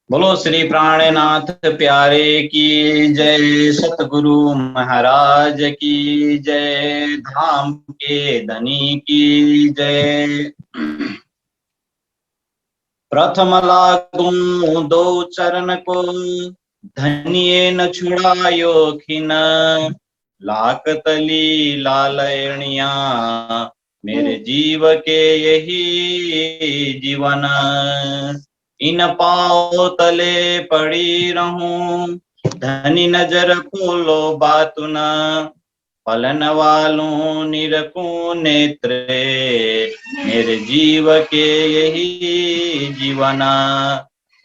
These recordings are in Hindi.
बोलो श्री प्राणनाथ प्यारे की जय, सतगुरु महाराज की जय, धाम के धनी की जय। प्रथम लागू दो चरण को, धनिये न छुड़ायो खिन, लाकतली लालयणिया, मेरे जीव के यही जीवन। इन पाओ तले पड़ी रहूं, धनी नजर खोलो बातुन, फलन वालों निरखूं नेत्रे, मेरे जीव के यही जीवना।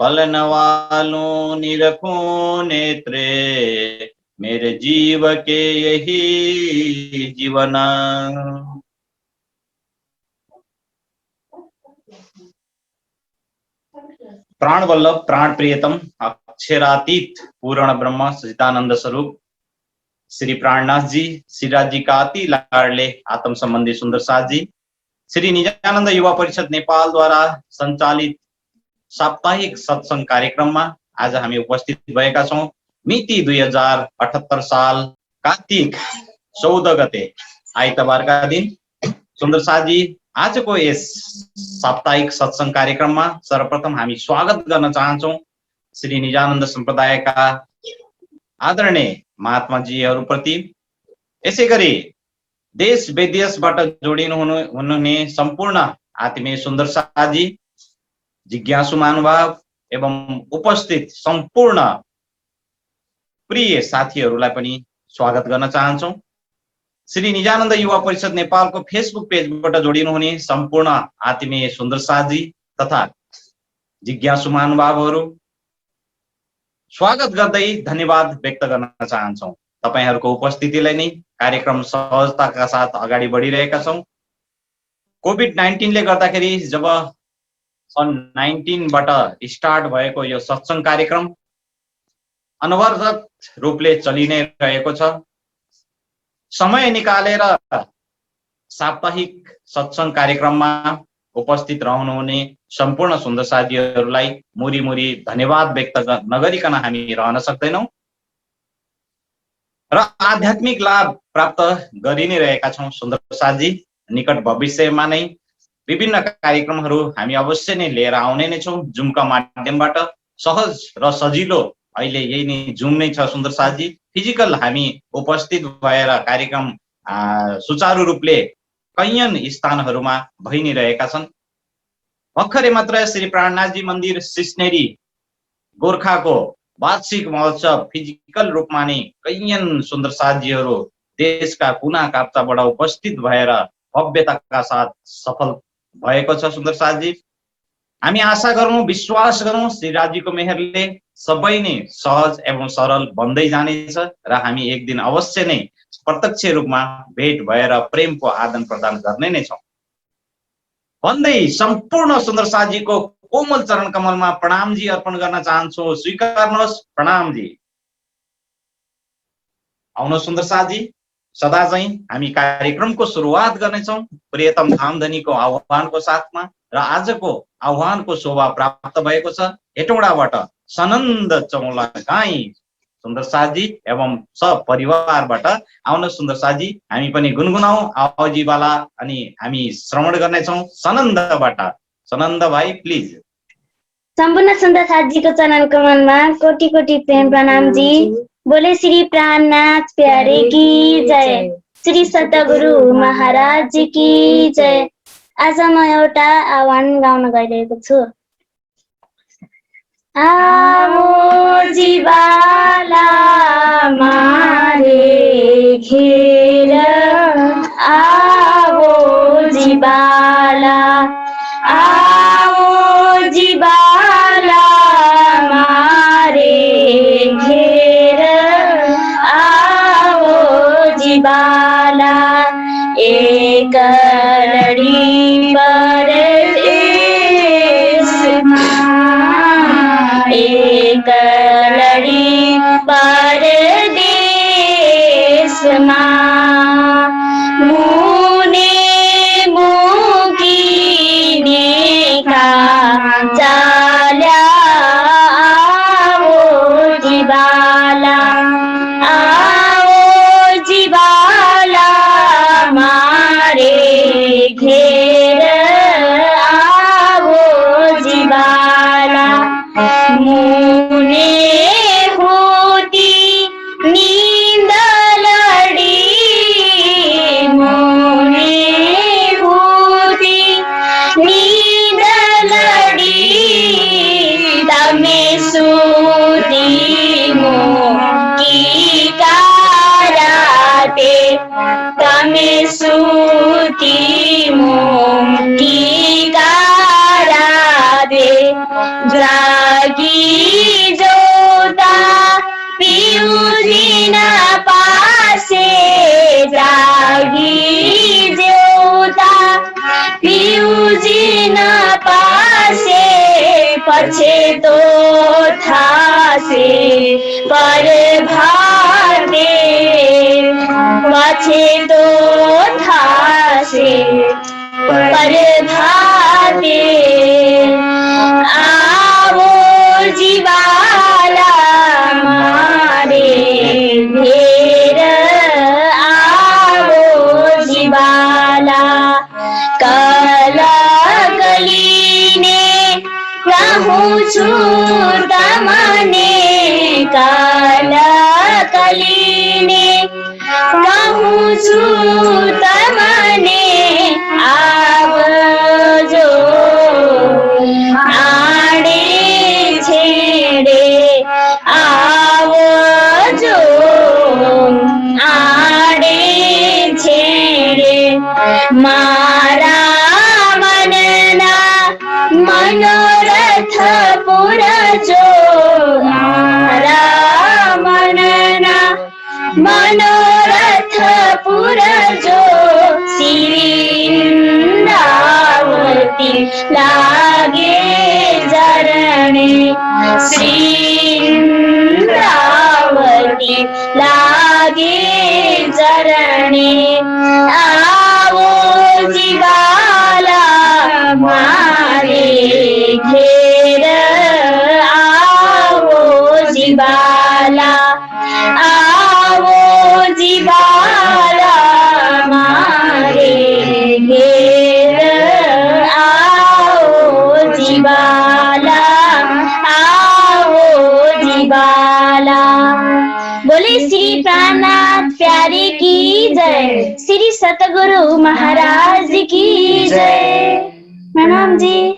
फलन वालों निरखूं नेत्रे, मेरे जीव के यही जीवना। प्राण वल्लभ प्राण प्रियतम अक्षरातीत पूर्ण ब्रह्म सचिदानंद स्वरूप श्री प्राणनाथ जी, श्रीराज जी का अति लाडले आत्म संबंधी सुंदर साथ जी, श्री निजानंद युवा परिषद नेपाल द्वारा संचालित साप्ताहिक सत्संग कार्यक्रममा आज हामी उपस्थित भएका छौं। मिति 2078 साल कार्तिक 14 गते आइतबारका दिन। सुन्दर साथ जी, आजको यस साप्ताहिक सत्संग कार्यक्रममा सर्वप्रथम हामी स्वागत गर्न चाहन्छौं श्री निजानन्द सम्प्रदायका आदरणीय महात्माजीहरूप्रति। यसैगरी देश विदेशबाट जोडिनु हुनुहुने सम्पूर्ण आत्मीय सुन्दर साथी, जिज्ञासु महानुभाव एवं उपस्थित सम्पूर्ण प्रिय साथीहरूलाई पनि स्वागत गर्न चाहन्छौं। श्री निजानन्द युवा परिषद नेपालको फेसबुक पेजबाट जोडिनु हुने सम्पूर्ण आत्मीय सुन्दर साथी तथा जिज्ञासु महानुभावहरू स्वागत गर्दै धन्यवाद व्यक्त गर्न चाहन्छौं। तपाईहरुको उपस्थितिलाई नै कार्यक्रम सहजताका साथ अगाडि बढिरहेका छौं। कोभिड-19 ले गर्दाखेरि जब सन् 19 बाट स्टार्ट भएको यो सत्संग कार्यक्रम अनवरत रूपले चलि नै रहेको छ। समय निकालेर साप्ताहिक सत्संग कार्यक्रममा उपस्थित रहनुहुने सम्पूर्ण सुन्दर साथीहरूलाई मुरी मुरी धन्यवाद व्यक्त नगरिकन हामी रहन सक्दैनौं र आध्यात्मिक लाभ प्राप्त गरि नै रहेका छौं। सुन्दर साथी, निकट भविष्यमा नै विभिन्न कार्यक्रमहरू हामी अवश्य नै लिएर आउने नै छौं। जुमका माध्यमबाट सहज र सजिलो अहिले यही नै जुम नै छ। सुन्दर साथी, फिजिकल हामी उपस्थित भएर कार्यक्रम सुचारू रूपले कैयन स्थानहरूमा भइ नै रहेका छन्। भर्खरै मात्र श्री प्राणनाथजी मन्दिर सिस्नेरी गोर्खाको वार्षिक महोत्सव फिजिकल रूपमा नै कैयन सुन्दर साथीहरू देशका कुना काप्चाबाट उपस्थित भएर भव्यताका साथ सफल भएको छ। सुन्दर साथी, हामी आशा गरौं, विश्वास गरौं श्रीराजीको मेहरले सबै नै सहज एवं सरल बन्दै जानेछ र हामी एक दिन अवश्य नै प्रत्यक्ष रूपमा भेट भएर प्रेमको आदान प्रदान गर्ने नै छौं भन्दै सम्पूर्ण सुन्दर साथीको कोमल चरण कमलमा प्रणामजी अर्पण गर्न चाहन्छु। स्वीकार्नुहोस् प्रणामजी। आउनु सुन्दर साथी, सदा चाहिँ हामी कार्यक्रमको सुरुवात गर्नेछौं प्रियतम धामधनीको आह्वानको साथमा र आजको आह्वानको शोभा प्राप्त भएको छ हेटौडाबाट सनन्द चौला गाई सुन्दर साथी एवं सब परिवारबाट। आउन सुन्दर साथी, हामी पनि गुनगुनाऊ आवाजीवाला अनि हामी श्रवण गर्नेछौं सनन्दबाट। सनन्द भाइ प्लिज। सम्पूर्ण सुन्दर साथीको चरण कमलमा कोटि कोटि प्रेम प्रणाम जी। बोले श्री प्राणनाथ प्यारे की जय, श्री सतगुरु महाराज की जय। आज म एउटा आह्वान गाउन गइरहेको छु। आवो जीवाला मारे घेर, आवो जीवाला, आवो जीवाला मारे घेर, आवो जीवाला एक लड़ी परदेशमा, एक लड़ी परदेशमा, मुने मुकिने का चाल्या तमे सूती मोटी दे जागी जोता पियूजी न पासे जागी जोता पियूजी न पासे पछे तो था से पर भागे पछे तो था से पर भागे आवो जीवाला मारे घेर आवो जीवाला कला गलीने रहूं छूं तमने कला गलीने रहूं छूं तमने आवजो आड़े छेड़े आवजो आड़े छेड़े मारा मनना मनोरथ पुरजो मारा मनना मनोरथ पुरजो श्रींद्रावती लागे जरणे श्रींद्रावती लागे जरणे आवो जीवाला मारे घेर आवो जीवाला आवो जीवाला मारे घेर आओ जीवाला आओ जीवाला। बोले श्री प्राणनाथ प्यारे की जय, श्री सतगुरु महाराज की जय। प्रणाम जी।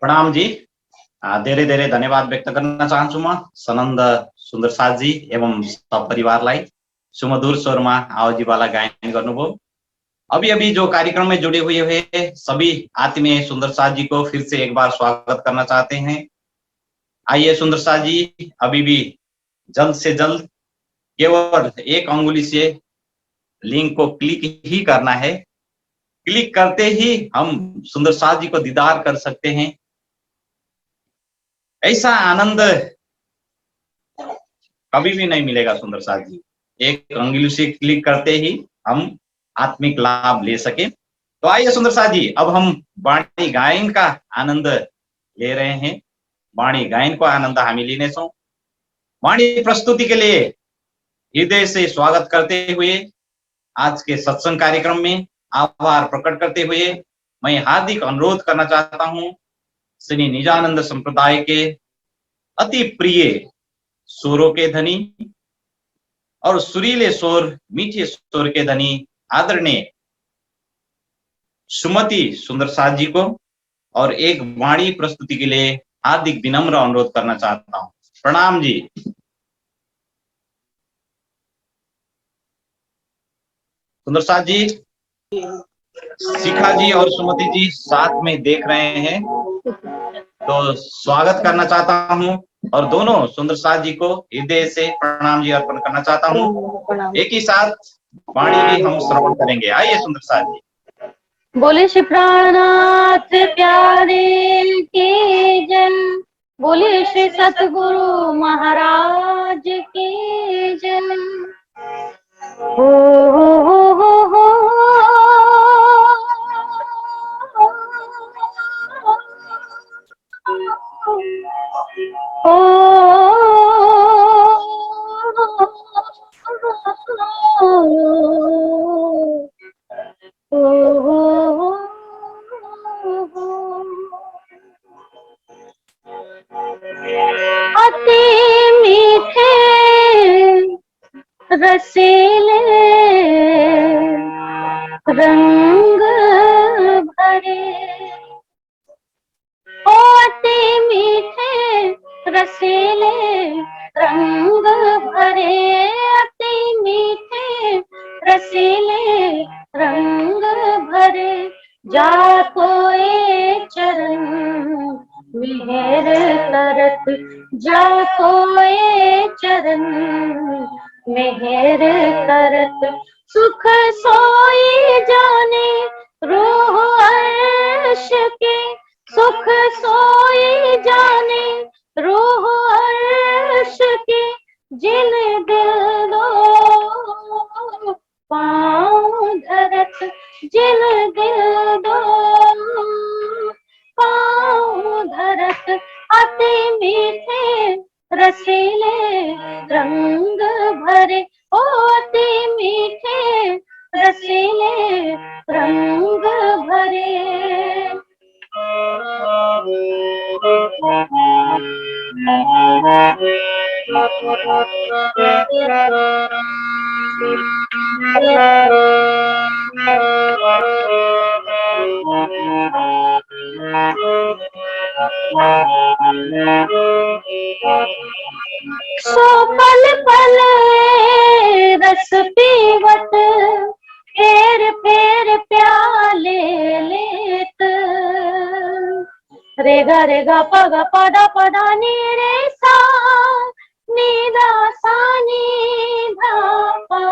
प्रणाम जी। धेरै धेरै धन्यवाद व्यक्त गर्न चाहन्छु म सनन्द सुन्दर साथजी एवं परिवारलाई सुमधुर स्वरमा आवजीवाला गायन गर्नुभयो। अभी अभी जो कार्यक्रम में जुड़े हुए हैं सभी आत्मीय सुंदर साथ जी को फिर से एक बार स्वागत करना चाहते हैं। आइए सुंदर साथ जी, अभी भी जल्द से जल्द केवल एक अंगुली से लिंक को क्लिक ही करना है। क्लिक करते ही हम सुंदर साथ जी को दीदार कर सकते हैं। ऐसा आनंद कभी भी नहीं मिलेगा सुंदर साथ जी। एक अंगुली से क्लिक करते ही हम आत्मिक लाभ ले सके। तो आइए सुंदर साथ जी, अब हम वाणी गायन का आनंद ले रहे हैं। वाणी गायन को आनंद हामी लिनेछौं। वाणी प्रस्तुति के लिए हृदय से स्वागत करते हुए आज के सत्संग कार्यक्रम में आभार प्रकट करते हुए मैं हार्दिक अनुरोध करना चाहता हूं श्री निजानंद संप्रदाय के अति प्रिय स्वरों के धनी और सुरीले स्वर, मीठे स्वर के धनी आदरणीय सुमति सुंदर साथ जी को और एक वाणी प्रस्तुति के लिए हार्दिक विनम्र अनुरोध करना चाहता हूं। प्रणाम जी। सुंदर साथ जी, शिखा जी और सुमति जी साथ में देख रहे हैं तो स्वागत करना चाहता हूं और दोनों सुंदर साथ जी को हृदय से प्रणाम जी अर्पण करना चाहता हूं। एक ही साथ वाणी भी हम श्रवण करेंगे। आइए सुंदर साथ जी। बोले श्री प्राणनाथ प्यारे की जय, बोले श्री सतगुरु महाराज की जय। हो अति मीठे रसीले रंग भरे, अति मीठे रसीले रंग भरे, अति मीठे रसीले रंग भरे, जाको ये चरण मेहर करत, जाको ये चरण मेहर करत, सुख सोई जाने रूह अर्श के, सुख सोई जाने रूह अर्श के, जिन दिल दो पाँव धरत, जिन दिल दो पाँव धरत, अति मीठे रसीले रंग भरे, ओ अति मीठे रसीले रंग भरे। सो पल पल रस पीवत, फेर फेर प्याले लेत, रे ग रे ग प ग प द प द नी रे सा, नी दा सा नी धा पा।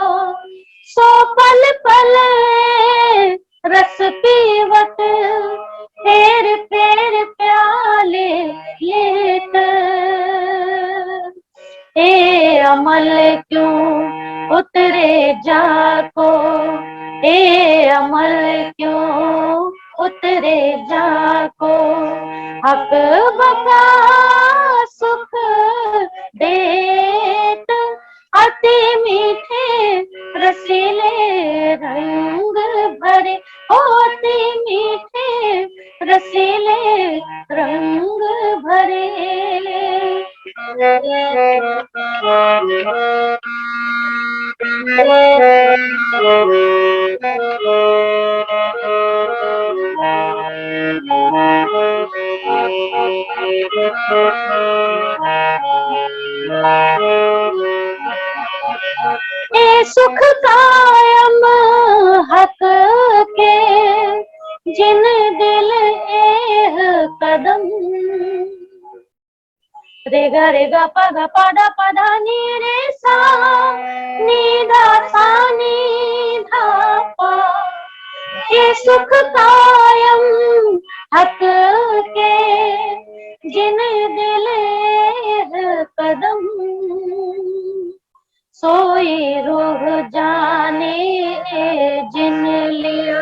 सो पल पल रस पीवत, फेर फेर प्याले लेत, ए अमल क्यों उतरे जाको, ए अमल क्यों उतरे जाको, हक बका सुख देत, अति मीठे रसीले रंग भरे, ओ अति मीठे रसीले रंग भरे। ए सुख कायम हक के, जिन दिल एह कदम, रे ग रे ग प ग प द प ध नी रे सा, नी दा सा नी धा पा। ये सुख कायम हक के, जिन दिल एह कदम, सोई रूह जाने ए जिन लिया,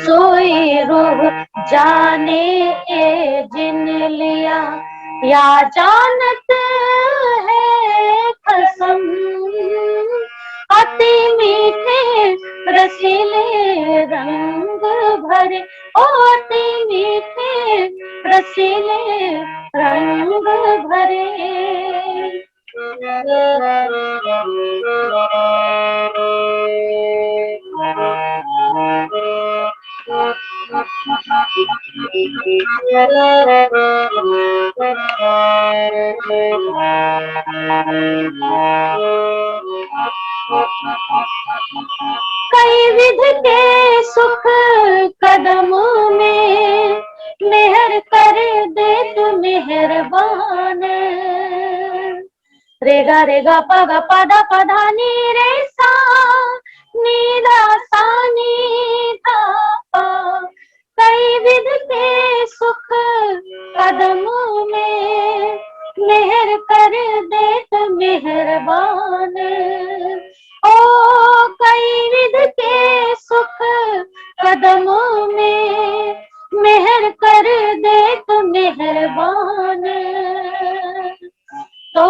सोई रूह जाने ए जिन लिया, या जानत है कसम, अति मीठे रसीले रंग भरे, ओ अति मीठे रसीले रंग भरे। कई विध के सुख कदमों में, मेहर कर दे तू मेहरबान, रे ग रे ग प ग प द प ध नी रे सा, नी दा सा नी धा पा। कई विध के सुख कदमों में, मेहर कर दे तो मेहरबान, ओ कई विध के सुख कदमों में, मेहर कर दे तो मेहरबान। तो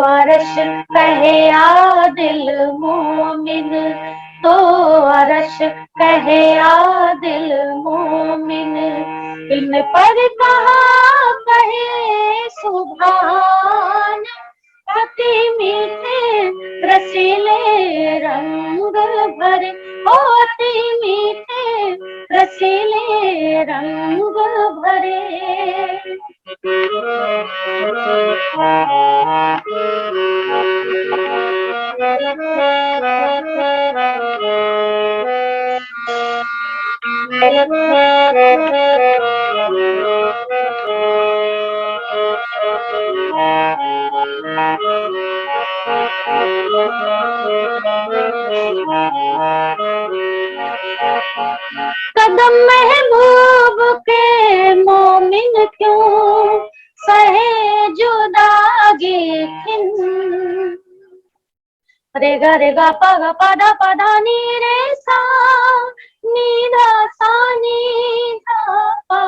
अरश कहे आ दिल मोमिन, तो अरश कहे आ दिल मोमिन, इन पर कहा कहे सुभान, अति मीठे रसीले रंग भरे, ओ अति मीठे रसीले रंग भरे। कदम महबूब के मोमिन क्यों सहे जुदागी खिन। रे गा पा दा नी रे सा नी दा सा नी दा पा।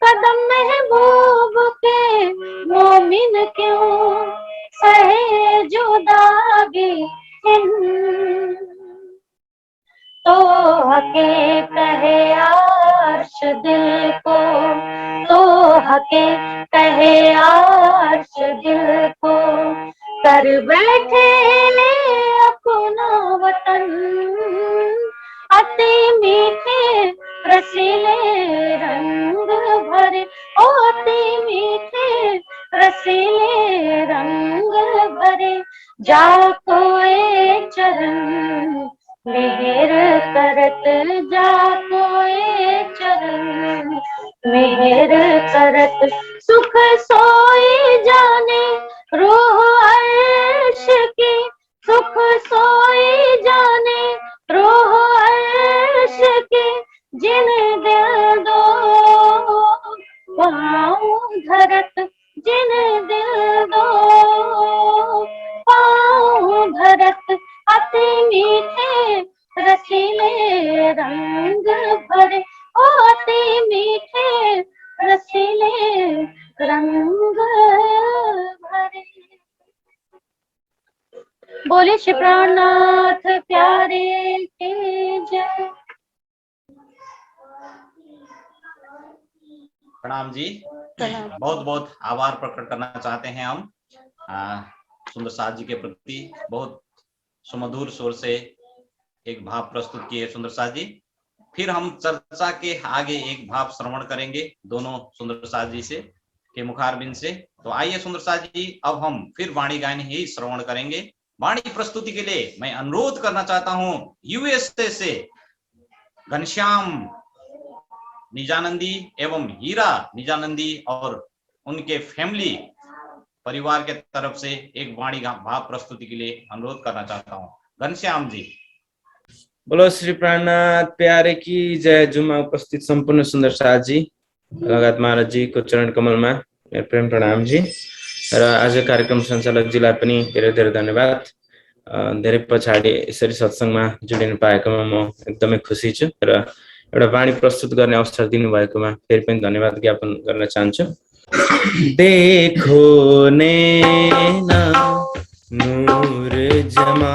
कदम महबूब के मोमिन क्यों सहे जुदागी खिन। तो हके कहे आर्श दिल को, तो हके कहे आर्श दिल को, कर बैठे ले अपना वतन। अति मीठे रसीले रंग भरे, अति मीठे रसीले रंग भरे। जा कोई चरण मेहर करत, जा कोई चरण मेहर करत। सुख सोई जाने रूह अर्श की, सुख सोई जाने रूह अर्श की। जिन दिल दो पाँव धरत, जिन दिल दो पाँव धरत। अति मीठे रसीले रंग भरे, अति मीठे रसीले रंग भरे। बोले श्री प्राणनाथ प्यारे की जय। प्रणाम जी। बहुत बहुत आभार प्रकट करना चाहते हैं हम सुंदर साथ जी के प्रति। बहुत सुमधुर स्वर से एक भाव प्रस्तुत किए सुंदर साथ जी। फिर हम चर्चा के आगे एक भाव श्रवण करेंगे दोनों सुंदर साथ जी से के मुखारबिंद से। तो आइए सुंदर साथ जी, अब हम फिर वाणी गायन ही श्रवण करेंगे। वाणी प्रस्तुति के लिए मैं अनुरोध करना चाहता हूं यूएसए से घनश्याम निजानंदी एवं हीरा निजानंदी और उनके फैमिली परिवार के तरफ से एक वाणी भाव प्रस्तुति के लिए अनुरोध करना चाहता हूँ। घनश्याम जी। बोलो श्री प्राणनाथ प्यारे की जय। जुमा उपस्थित संपूर्ण सुंदर साथ जी लगायत महाराज जी को चरण कमल में मेरो प्रेम प्रणाम जी। र आज कार्यक्रम सञ्चालकजीलाई पनि धेरै धेरै धन्यवाद। धेरै पछाडि यसरी सत्संगमा जोडिन पाएकोमा म एकदमै खुसी छु र एउटा वाणी प्रस्तुत गर्ने अवसर दिनुभएकोमा फेरि पनि धन्यवाद ज्ञापन गर्न चाहन्छु। देखो नैना नूर जमा,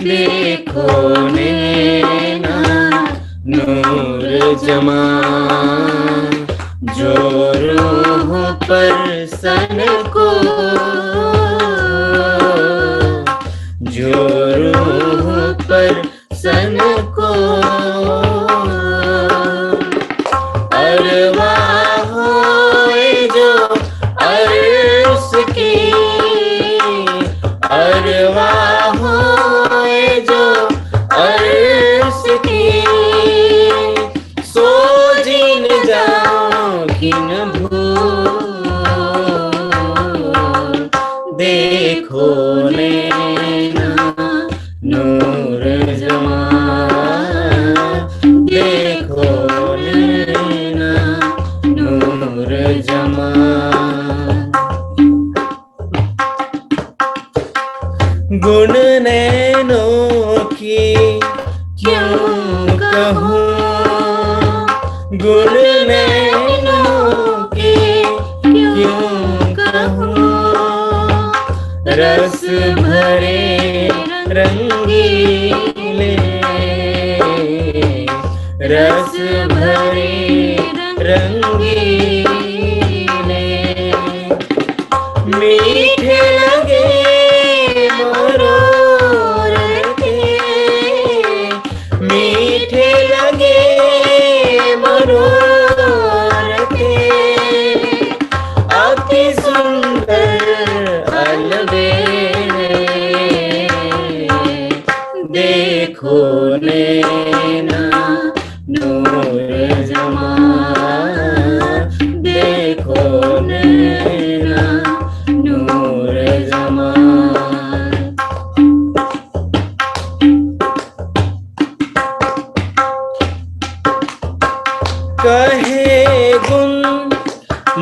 देखो नैना नूर जमा, जो रूह पर सन को, जो रूह पर सन को अरवाह होए जो अर्श की, अरवाह होए जो अर्श की। सो जीन जाओ किन भूल, देखो नैना नूर जमा, देखो नैना नूर जमा। गुण नैनों की क्यों कहूँ, गुण नैनों की क्यों कहूँ। रस भरे रंगीले, रस भरे रंगीले। मीठे लगे मरोर के, मीठे लगे मरोर के। अति सुंदर अलबेले, देखो नैना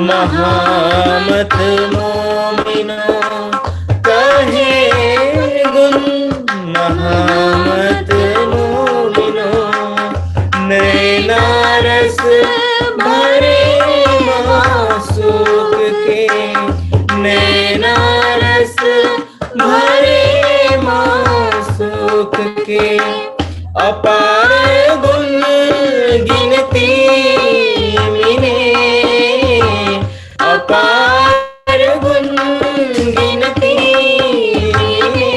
महामत मोमिनो कहे गुन महामत मोमिनो नैनारस भरे मासूक के नैनारस भरे मासूक के अपार गुण गिनती मिने अपार गुण गिनती मिने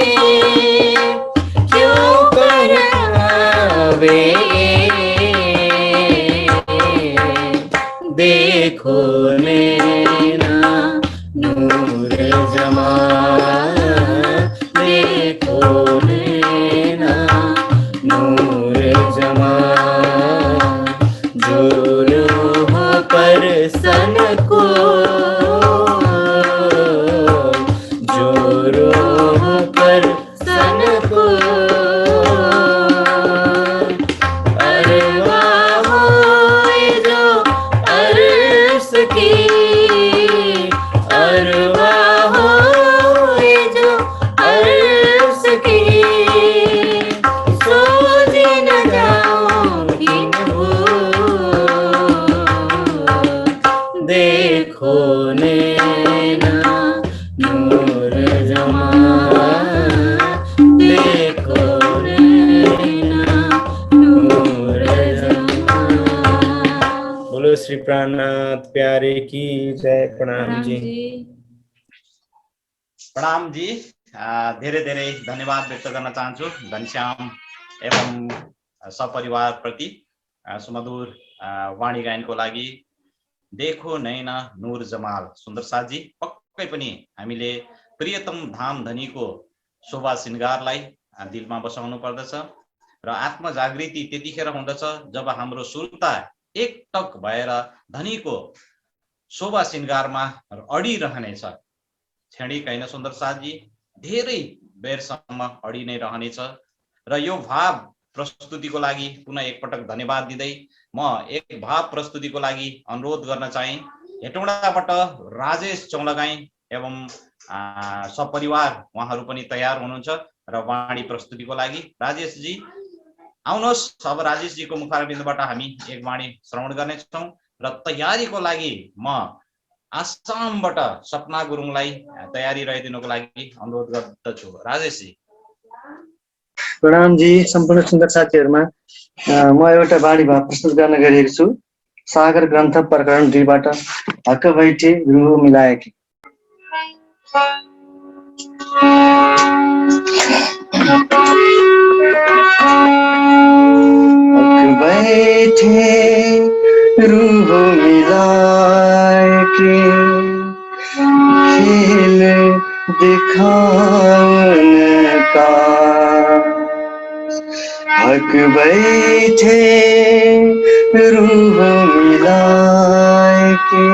क्यों करावे देखो नैना नूर जमा देखो नैना नूर जमा जो रूह पर सन को जो रूह पर सन को अरवाह जो अर्श की अरवाह जो अर्श की सोच न जाओगी देखो नैना नूर जमा देखो नैना नूर जमा। बोलो श्री प्राणनाथ प्यारे की जय। प्रणाम जी। प्रणाम जी। धेरै धेरै धन्यवाद व्यक्त गर्न चाहन्छु घनश्याम एवं सपरिवार प्रति सुमधुर वाणी गायनको लागि। देखो नैना नूर जमाल सुन्दर साथजी, पक्कै पनि हामीले प्रियतम धाम धनीको शोभा श्रृंगारलाई दिलमा बसाउनु पर्दछ र आत्म जागृति त्यतिखेर हुँदछ जब हाम्रो सुरता एकटक भएर धनीको शोभा श्रृंगारमा अडिरहनेछ। क्षणिक हैन सुन्दर साथजी, धेरै बेरसम्म अडि नै रहनेछ र यो भाव प्रस्तुतिको लागि पुनः एकपटक धन्यवाद दिँदै म एक भाव प्रस्तुतिको लागि अनुरोध गर्न चाहे हेटौँडाबाट राजेश चौलगाई एवं सपरिवार उहाँहरू पनि तयार हुनुहुन्छ र वाणी प्रस्तुतिको लागि। राजेश जी आउनुहोस्। अब राजेश जी को मुखारबिन्दबाट हामी एक वाणी श्रवण गर्नेछौँ र तयारीको लागि म आसामबाट सपना गुरुङलाई तयारी रहिदिनुको लागि अनुरोध गर्दछु। राजेश जी। प्रणाम जी सम्पूर्ण सुन्दर साथीहरुमा। म एउटा वाणी भाव प्रस्तुत गर्न गइरहेको छु। सागर ग्रन्थ प्रकरण 2 बाट हक बैठे रूह मिलाएकी। हक बैठे रूह मिलाएकी खेल दिखावन का हक बैठे रूह मिलाए के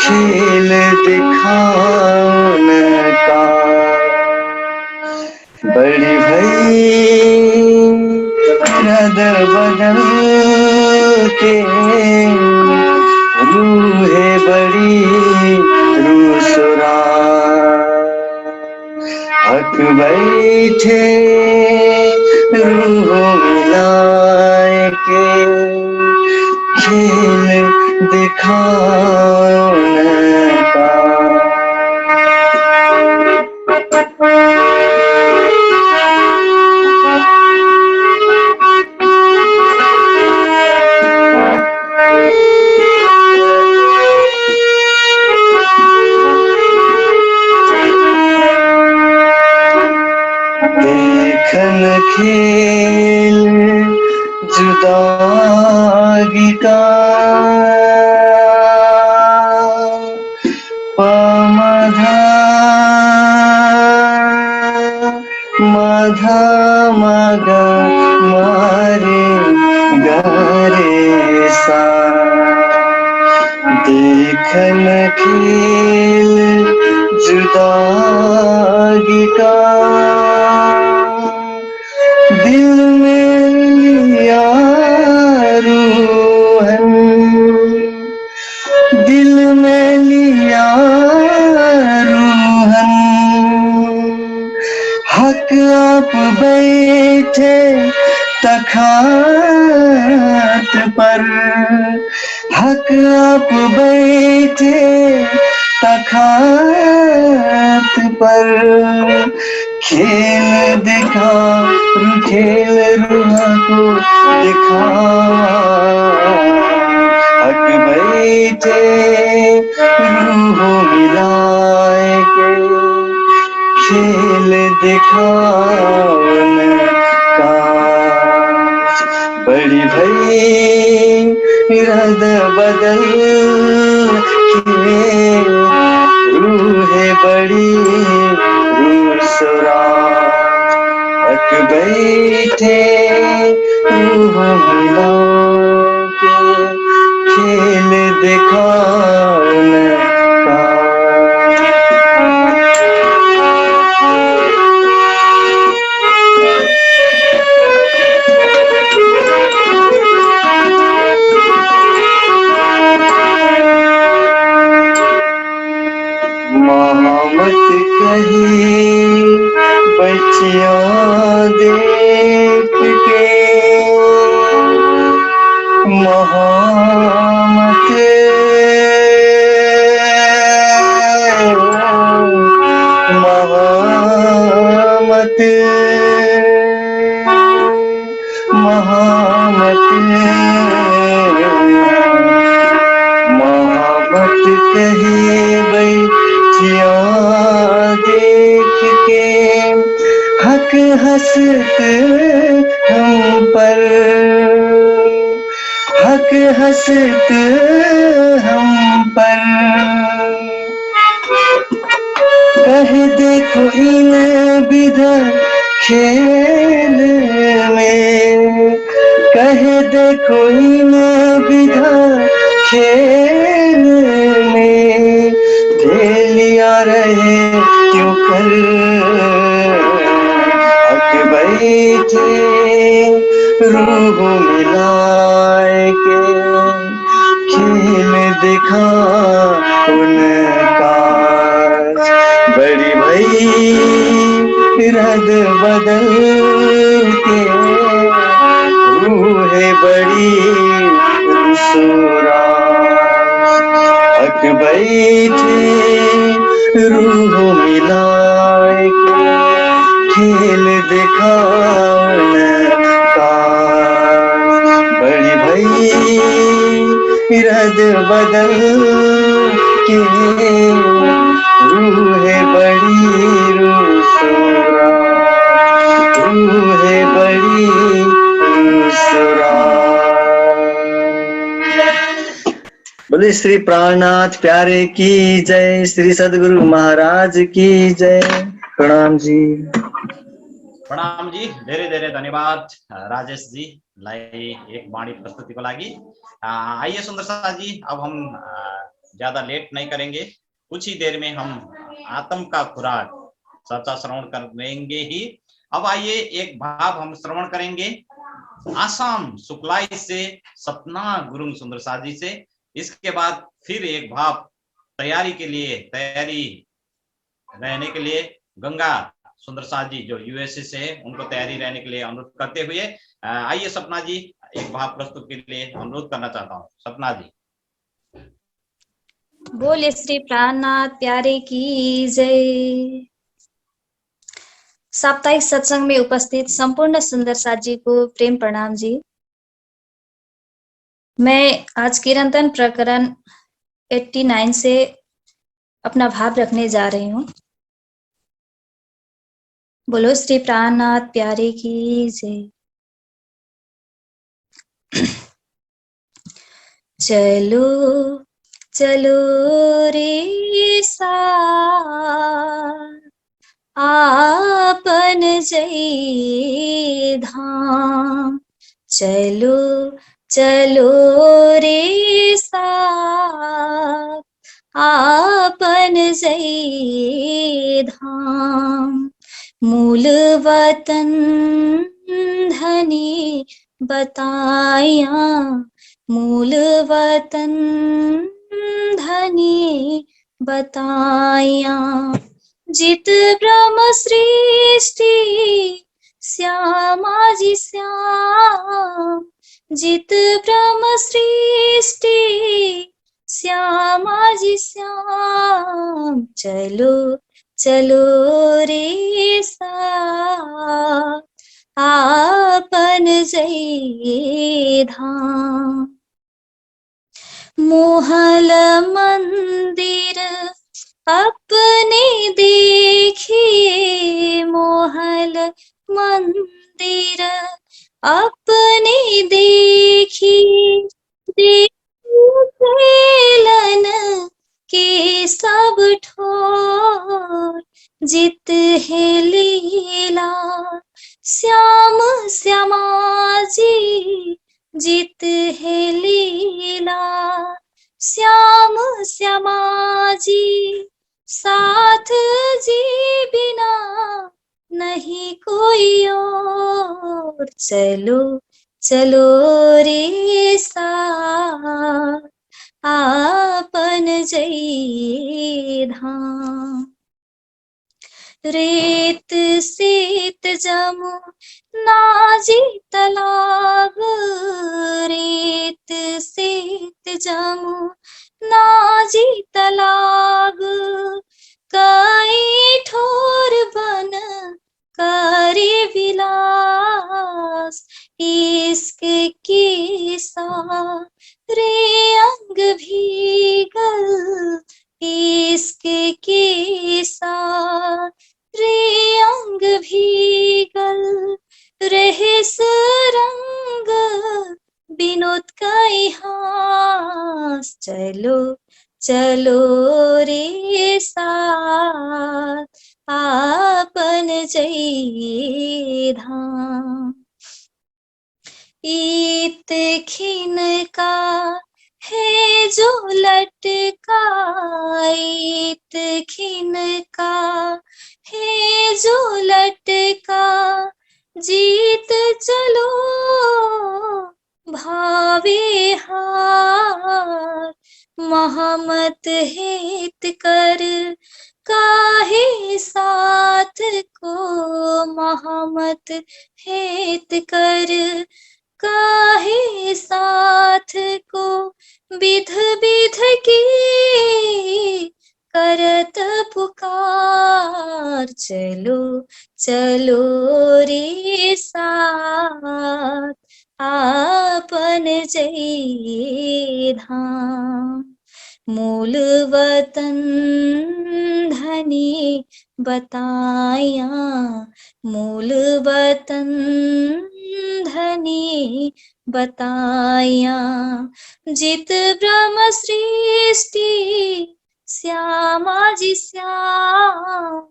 खेल दिखाने का बड़ी भई रदर बदल के रूह है बड़ी रूसरा हक बैठे रूह मिलाए के खेल दिखाने का देखन खेल जुदागी का पमधा मधा मगा मारे गरे सा देखन खेल जुदागी का दिल में लिया रूहन हक आप बैठे तखात पर, हक आप बैठे तखात पर, खेल दिखा खेल रुआ को दिखा, हक बैठे रूह मिलाए के खेल दिखावन का, बड़ी भई रद बदल के रूह बड़ी रूसरा, हक बैठे रूह मिला के खेल दिखावन का। महामत कही बच्चियां देख के, महामत महामत महामत महामत कही बच्चियां देख के, हक हंसत हम पर, हक हंसत हम पर, कह देखो इन विधा खेल में, कह देखो इन विधा खेल में, लिया रहे क्यों कर, हक बैठे रूह मिलाए के खेल दिखा उनका, बड़ी भई रद बदल के रूह बड़ी रूसरा, हक बैठे रूह मिलाए के खेल दिखावन का, बड़ी भई रद बदल के रूह बड़ी रूसरा, रूह बड़ी रूसरा। बोले श्री प्राणनाथ प्यारे की जय, श्री सद्गुरु महाराज की जय। प्रणाम जी। प्रणाम जी, धेरै धेरै धन्यवाद राजेश जी लाई एक वाणी प्रस्तुति को लागि। आइए सुंदर शाह जी, अब हम ज्यादा लेट नहीं करेंगे, कुछ ही देर में हम आत्म का खुराक चर्चा श्रवण करेंगे ही। अब आइए एक भाव हम श्रवण करेंगे आसाम सुकलाई से सपना गुरुंग सुंदर शाह जी से। इसके बाद फिर एक भाव तैयारी रहने के लिए गंगा सुंदर शाह जी जो यूएसए से है, उनको तैयारी रहने के लिए अनुरोध करते हुए आइए सपना जी एक भाव प्रस्तुत के लिए अनुरोध करना चाहता हूँ। सपना जी। बोले श्री प्राणनाथ प्यारे की जय। साप्ताहिक सत्संग में उपस्थित संपूर्ण सुंदर साथ जी को प्रेम प्रणाम जी। मैं आज कीर्तन प्रकरण 89 से अपना भाव रखने जा रही हूँ। बोलो श्री प्राणनाथ प्यारे की जय। चलो चलो रे साथ आपन जय धाम, चलो चलो रे साथ आपन जय धाम। मूल वतन धनी बताया, मूल वतन धनी बताया। जित ब्रह्म सृष्टि श्यामाजी श्याम, जित ब्रह्म सृष्टि श्यामाजी श्याम। चलो चलो रे साथ आपन जय धाम। मोहल मंदिर अपने देखिए, मोहल मंदिर अपने देखिए, देखलन के सब ठोर, जित है लीला श्याम श्यामाजी, जित है लीला श्याम श्यामाजी। साथ जी बिना नहीं कोई और, चलो चलो रे साथ आपन जय धाम। रेत सेत जमु नाजी तलाब, रेत सेत जमु नाजी तलाब। कई ठोर बन करे विलास, इश्क के सारे अंग भीगल, इश्क के सारे अंग भीगल। रहे रंग विनोद का हास, चलो चलो रे साथ आपन जय धाम। ईत खिन का है जो लटका, ईत खिन का है जो लटका। जीत चलो भावे हार, महमत हेत कर काहे साथ को, महमत हेत कर काहे साथ को। विध विध की करत पुकार, चलो चलो रे साथ आपन जय धाम। मूल वतन धनी बताया, मूल वतन धनी बताया। जित ब्रह्म सृष्टि श्यामाजी श्याम,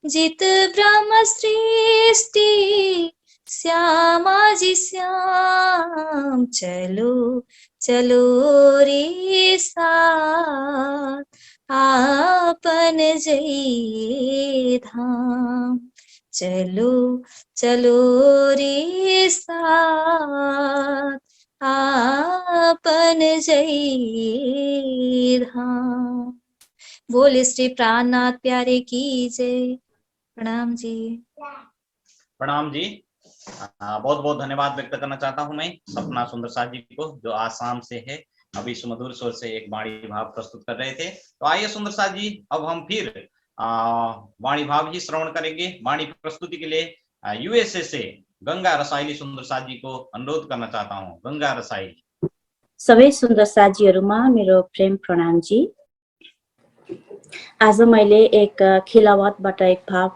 जित ब्रह्म सृष्टि श्यामाजी श्याम। चलो चलो रे साथ आपन जय धाम, चलो चलो रे साथ आपन जय धाम। बोले श्री प्राणनाथ प्यारे की जय। प्रणाम जी। प्रणाम जी। बहुत बहुत धन्यवाद व्यक्त करना चाहता हूं मैं सपना सुंदर साथ जी को, जो आसाम से है, अभी सुमधुर स्वर से एक वाणी भाव प्रस्तुत कर रहे थे। तो आइए सुंदर साथ जी, अब हम फिर वाणी भाव ही श्रवण करेंगे। वाणी प्रस्तुति के लिए यूएसए से गंगा रसाइली सुंदर साथ जी को अनुरोध करना चाहता हूँ। गंगा रसाइली। सबै सुन्दर साथीहरुमा मेरो प्रेम प्रणाम जी। आज मैले एक खिलावतबाट एक भाव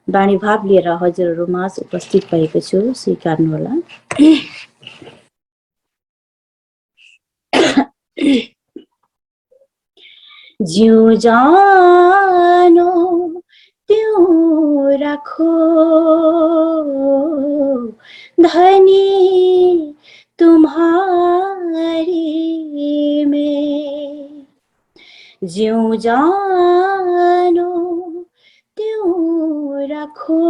वाणी भाव लिएर हजुरहरुमा उपस्थित भएको छु, स्वीकार्नु होला। जिउ जानो त्यों राखो धनी तुम्हारी में, जिउ जानो त्यों रखो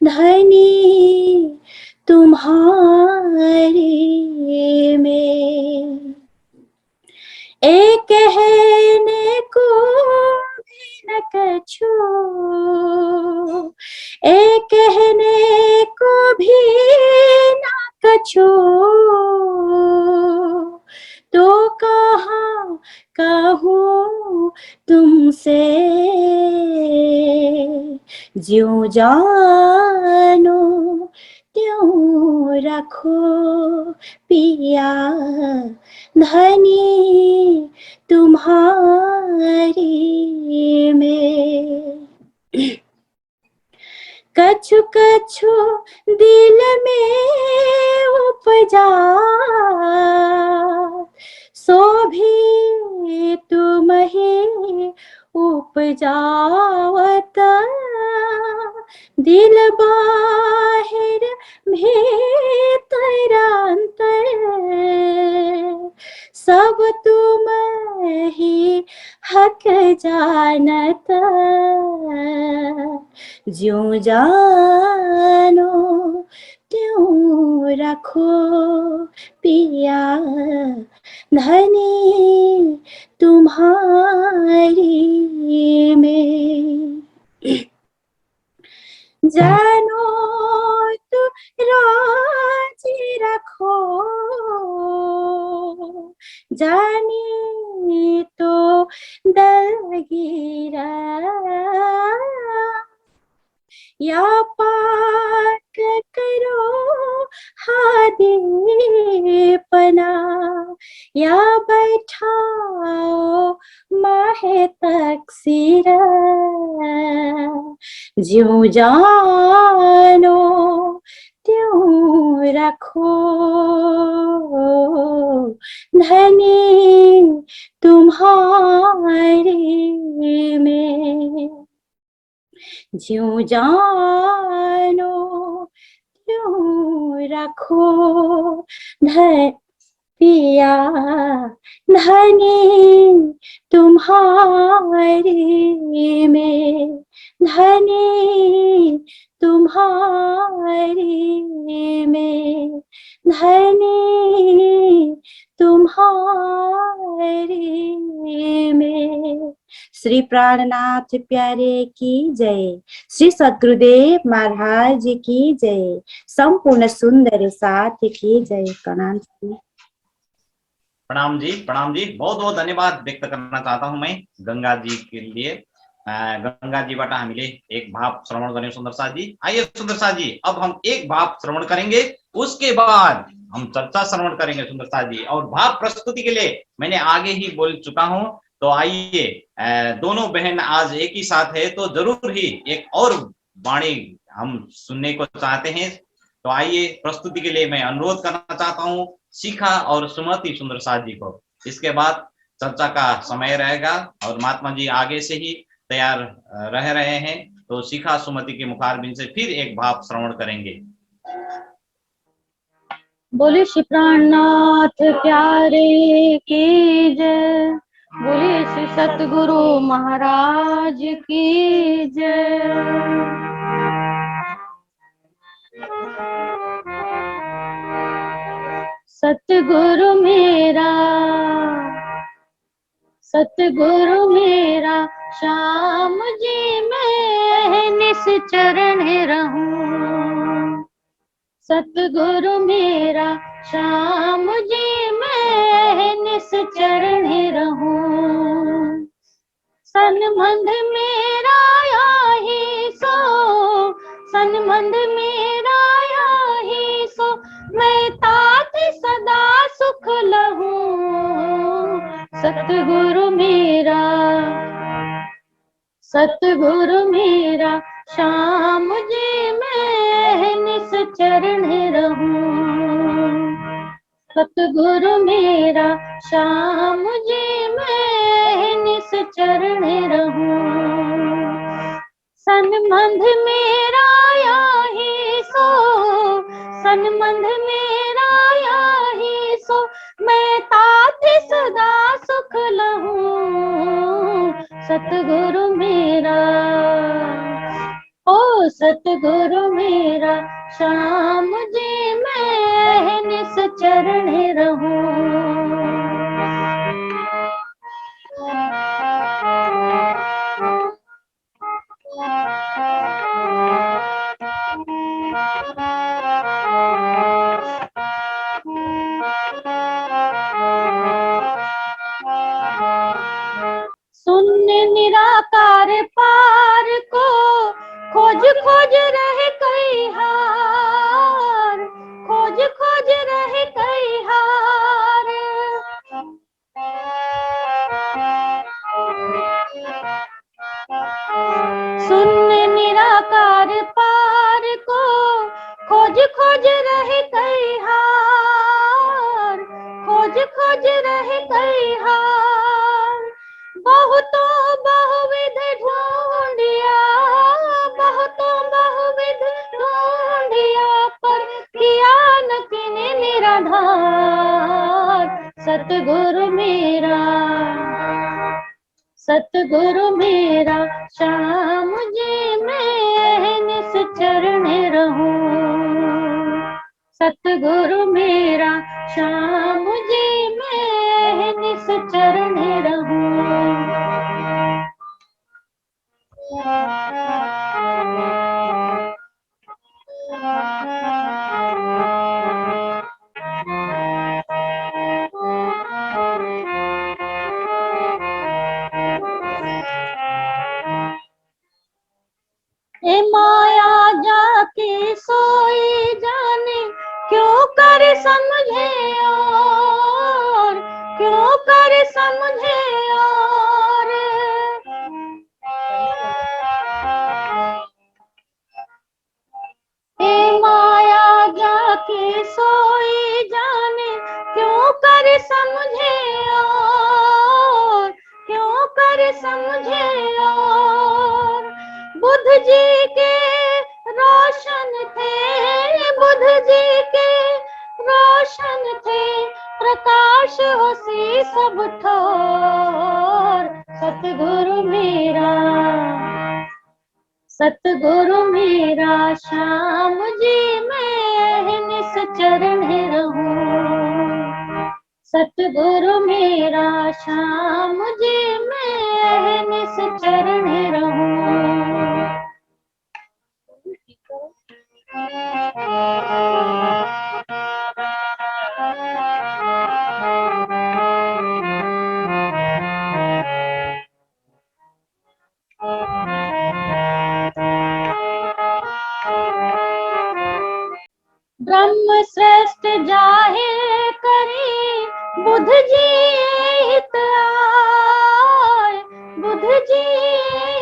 धनी तुम्हारी में। एक कहने को कहने को भी ना कछु, तो कहाँ कहूँ तुमसे, ज्यों जानो त्यों रखो पिया, धनी तुम्हारी में। कछु कछु दिल में उपजा, सो भी तुम ही उपजावत, दिल बाहिर भीतर अंतर, सब तुम ही हक जानत, ज्यों जानो त्यों रखो पिया, धनी तुम्हारी में। जानो तो राजी रखो, जानी तो दलगीरा, या पाक करो हादीपना, या बैठाओ माहे तकसीरा, ज्यों जानो त्यों रखो धनी तुम्हारी में, ज्यों जानो त्यों रखो पिया, धनी तुम्हारी में, धनी तुम्हारी में, धनी तुम्हारी में। श्री प्राणनाथ प्यारे की जय, श्री सद्गुरुदेव महाराज की जय, संपूर्ण सुंदर साथ की जय। प्रणाम प्रणाम जी, बहुत बहुत धन्यवाद व्यक्त करना चाहता हूं मैं गंगा जी के लिए। गंगा जीबाट हामीले एक भाव श्रवण गर्ने सुंदर साथ जी। आइए सुंदर साथ जी, अब हम एक भाव श्रवण करेंगे, उसके बाद हम चर्चा श्रवण करेंगे सुंदर साथ जी। और भाव प्रस्तुति के लिए मैंने आगे ही बोल चुका हूं, तो आइए दोनों बहन आज एक ही साथ है, तो जरूर ही एक और वाणी हम सुनने को चाहते हैं। तो आइए प्रस्तुति के लिए मैं अनुरोध करना चाहता हूं शिखा और सुमति सुंदर साथ जी को। इसके बाद चर्चा का समय रहेगा और महात्मा जी आगे से ही तैयार रह रहे हैं, तो शिखा सुमति के मुखारबिंद से फिर एक भाव श्रवण करेंगे। बोले श्री प्राणनाथ प्यारे की जय, बोले श्री सतगुरु महाराज की जय। सतगुरु मेरा श्याम जी मैं निश्चरण रहूं, सतगुरु मेरा श्याम जी मैं निश्चरण रहूं। सनबंध मेरा यही सो, सनबंध मेरा यही सो, मैं तात सदा सुख लहूं। सतगुरु मेरा श्याम जी मैं निश्चरण रहूं, सतगुरु मेरा श्याम जी मैं निश्चरण रहूं। सनबंध मेरा यही सो, सनबंध मेरा यही सो, मैं तात सदा सुख लहूं। सतगुरु मेरा, ओ सतगुरु मेरा श्याम जी मैं निश्चरण रहूं। खोज खोज रहे कई हार, खोज खोज रहे कई हार। सुन निराकार पार को खोज खोज रहे कई हार, खोज खोज रहे कई हार। बहुतों बहुविध ढूंढिया, बहुतों बहुविध ढूंढिया, पर किया न किने निराधार। सतगुरु मेरा, सतगुरु मेरा, श्याम जी मैं निस चरण रहूं। सतगुरु मेरा, श्याम जी मैं निस चरण रहूं। ए माया जाके सोई जाने, क्यों कर समझे और, क्यों कर समझे और। ए माया जाके सोई जाने, क्यों कर समझे और, क्यों कर समझे और। बुद्ध जी के रोशन थे, बुद्ध जी के रोशन थे, प्रकाश होसी सब ठोर। सतगुरु मेरा, सतगुरु मेरा, श्याम जी मैं निस चरण रहूं। सतगुरु मेरा, श्याम जी मैं निस चरण रहूं। ब्रह्म श्रेष्ठ जाहिर करी, बुद्ध जी हित आए, बुद्ध जी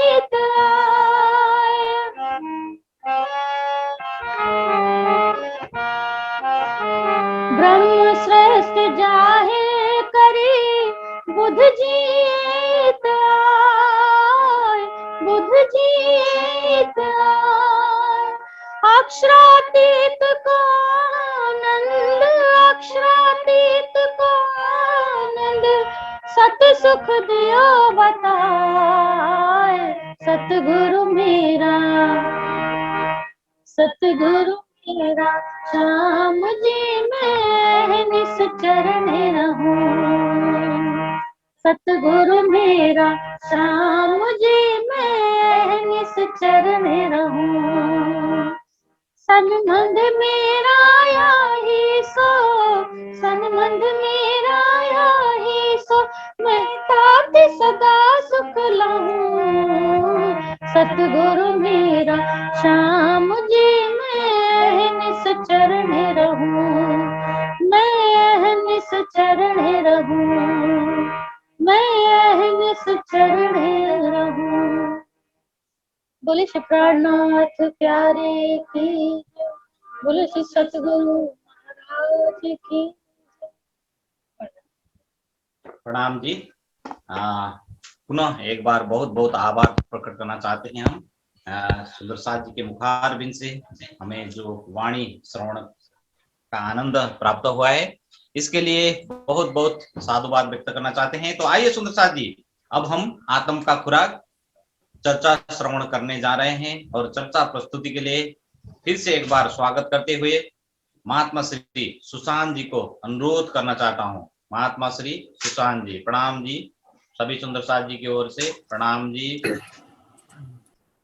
हित आए। ब्रह्म श्रेष्ठ जाहिर करी, बुद्ध जी हित आए, बुद्ध जी हित आए। अक्षरातीत को आनंद, अक्षरातीत को आनंद, सत सुख दियो बताए। सतगुरु मेरा, सतगुरु मेरा, श्याम जी मैं निस चरण रहूं। सतगुरु मेरा, श्याम जी मैं निस चरण रहूं। सनमंद मेरा यही सो, सनमंद मेरा यही सो, मैं तात सदा सुख लहूं। सतगुरु मेरा, श्याम जी मैं निस चरण रहूं। मैं निस चरण रहूं, मैं निस चरण रहूं। बोले श्री प्राणनाथ प्यारे की, बोले श्री सतगुरु महाराज की। प्रणाम जी। पुनः एक बार बहुत बहुत आभार प्रकट करना चाहते हैं हम सुंदर साथ जी के मुखारबिंद से हमें जो वाणी श्रवण का आनंद प्राप्त हुआ है, इसके लिए बहुत बहुत साधुवाद व्यक्त करना चाहते हैं। तो आइए सुंदर साथ जी, अब हम आत्म का खुराक चर्चा श्रवण करने जा रहे हैं और चर्चा प्रस्तुति के लिए फिर से एक बार स्वागत करते हुए महात्मा श्री सुशांत जी को अनुरोध करना चाहता हूँ। महात्मा श्री सुशांत जी, प्रणाम जी। सभी सुंदर साथ जी की ओर से प्रणाम जी।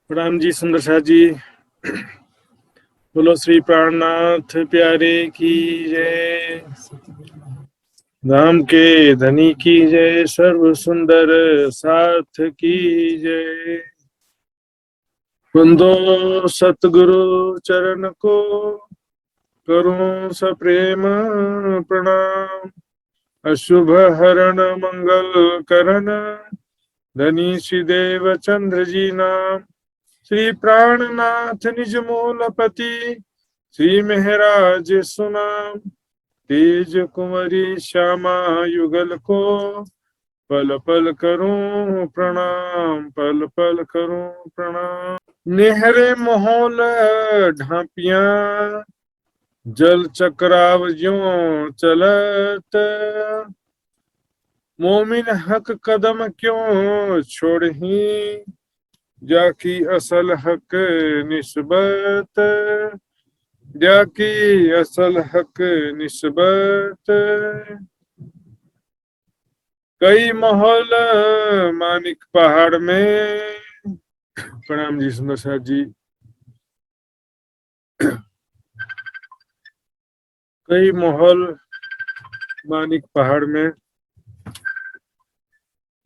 प्रणाम जी सुंदर साथ जी। बोलो श्री प्राणनाथ प्यारे की जय, राम के धनी की जय, सर्व सुंदर साथ की जय। वंदो सतगुरु चरण को, करूं सप्रेम प्रणाम। अशुभ हरण मंगल करण, धनी श्री देव चंद्र जी नाम। श्री प्राणनाथ निज मूलपति, श्री महराज सुनाम। तेज कुंवरी श्यामा युगल को, पल पल करूं प्रणाम, पल पल करूं प्रणाम। नेहरे मोहल ढापिया, जल चक्राव ज्यों चलत। मोमिन हक कदम क्यों छोड़ही, जाकी असल हक निस्बत। जाकी असल हक निस्बत। कई महल मानिक पहाड़ में। प्रणाम जी सुंदर साथ जी। कई महल मानिक पहाड़ में,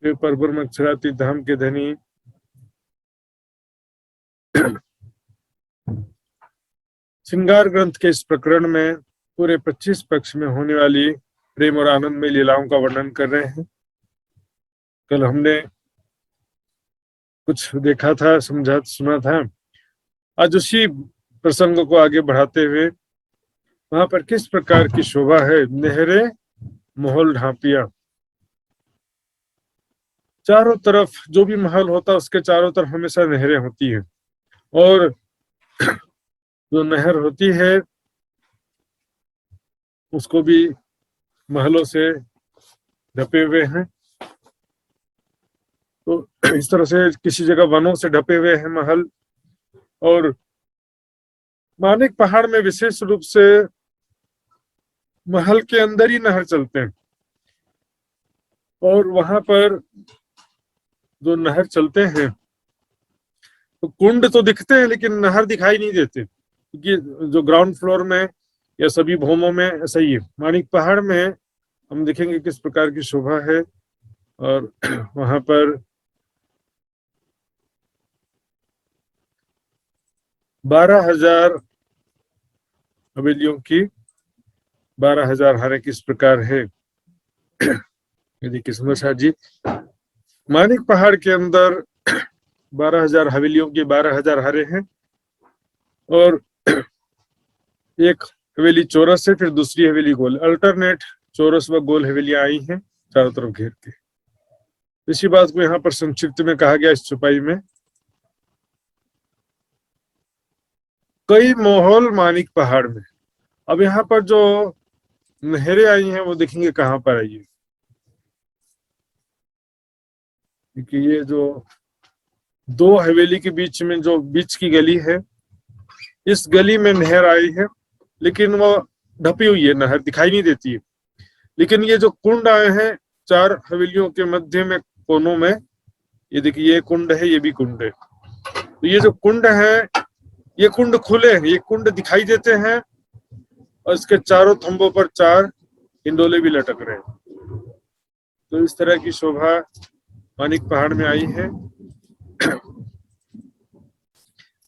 वे परब्रह्म अक्षरातीत धाम के धनी। श्रृंगार ग्रंथ के इस प्रकरण में पूरे 25 पक्ष में होने वाली प्रेम और आनंद में लीलाओं का वर्णन कर रहे हैं। कल हमने कुछ देखा था, समझा सुना था। आज उसी प्रसंग को आगे बढ़ाते हुए वहां पर किस प्रकार की शोभा है। नहरे महल ढापिया, चारों तरफ जो भी महल होता है उसके चारों तरफ हमेशा नहरें होती हैं, और जो नहर होती है उसको भी महलों से ढपे हुए हैं। तो इस तरह से किसी जगह वनों से ढपे हुए हैं महल। और मानिक पहाड़ में विशेष रूप से महल के अंदर ही नहर चलते हैं, और वहां पर जो नहर चलते हैं तो कुंड तो दिखते हैं लेकिन नहर दिखाई नहीं देते, क्योंकि जो ग्राउंड फ्लोर में या सभी भूमों में ऐसा ही है। मानिक पहाड़ में हम देखेंगे किस प्रकार की शोभा है। और वहां पर 12,000 हवेलियों की 12,000 हारे किस प्रकार है। यदि किस्मत शाह जी, मानिक पहाड़ के अंदर 12,000 हवेलियों की 12,000 हारे हैं, और एक हवेली चौरस है, फिर दूसरी हवेली गोल, अल्टरनेट चौरस व गोल हवेलियां आई हैं चारों तरफ घेर के। इसी बात को यहाँ पर संक्षिप्त में कहा गया इस छुपाई में। कई महल मानिक पहाड़ में। अब यहाँ पर जो नहरें आई हैं वो देखेंगे कहाँ पर आई है, क्योंकि ये जो दो हवेली के बीच में जो बीच की गली है, इस गली में नहर आई है, लेकिन वो ढपी हुई है, नहर दिखाई नहीं देती है। लेकिन ये जो कुंड आए हैं 4 हवेलियों के मध्य में कोनों में, ये देखिए ये कुंड है, ये भी कुंड है। तो ये जो कुंड है, ये कुंड खुले हैं, ये कुंड दिखाई देते हैं, और इसके चारों थंबों पर 4 हिंडोले भी लटक रहे हैं। तो इस तरह की शोभा मानिक पहाड़ में आई है।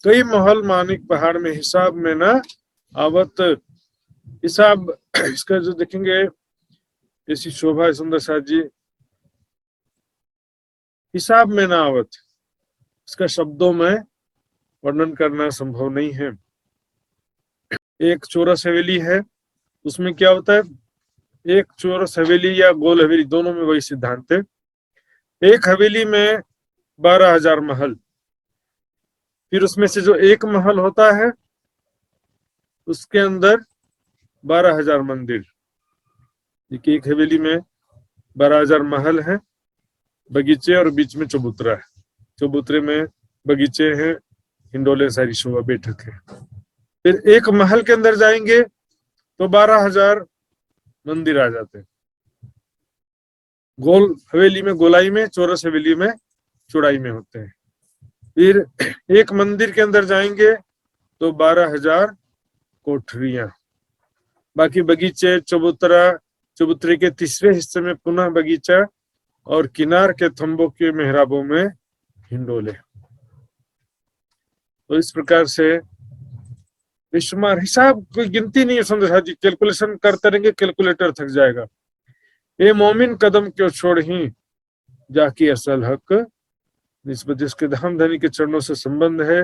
कई महल मानिक पहाड़ में, हिसाब में न आवत। हिसाब, इसका जो देखेंगे ऐसी शोभा है सुंदर साथ जी, हिसाब में ना आवत, इसका शब्दों में वर्णन करना संभव नहीं है। एक चौरस हवेली है, उसमें क्या होता है, एक चौरस हवेली या गोल हवेली, दोनों में वही सिद्धांत है। एक हवेली में 12,000 महल, फिर उसमें से जो एक महल होता है उसके अंदर 12,000 मंदिर। एक हवेली में 12,000 महल है, बगीचे, और बीच में चबूतरा है। चबूतरे में बगीचे हैं, हिंडोले, सारी शोभा बैठक है। फिर एक महल के अंदर जाएंगे तो 12,000 मंदिर आ जाते हैं। गोल हवेली में गोलाई में, चौरस हवेली में चौड़ाई में होते हैं। फिर एक मंदिर के अंदर जाएंगे तो 12,000 कोठरियां। बाकी बगीचे, चबूतरा, चबूतरे के तीसरे हिस्से में पुनः बगीचा, और किनार के थंबों के मेहराबों में हिंडोले। तो इस प्रकार से बेशुमार हिसाब, कोई गिनती नहीं है सुंदर जी, कैलकुलेशन करते रहेंगे कैलकुलेटर थक जाएगा। ए मोमिन कदम क्यों छोड़ ही जाकी असल हक, जिसके धाम धनी के चरणों से संबंध है,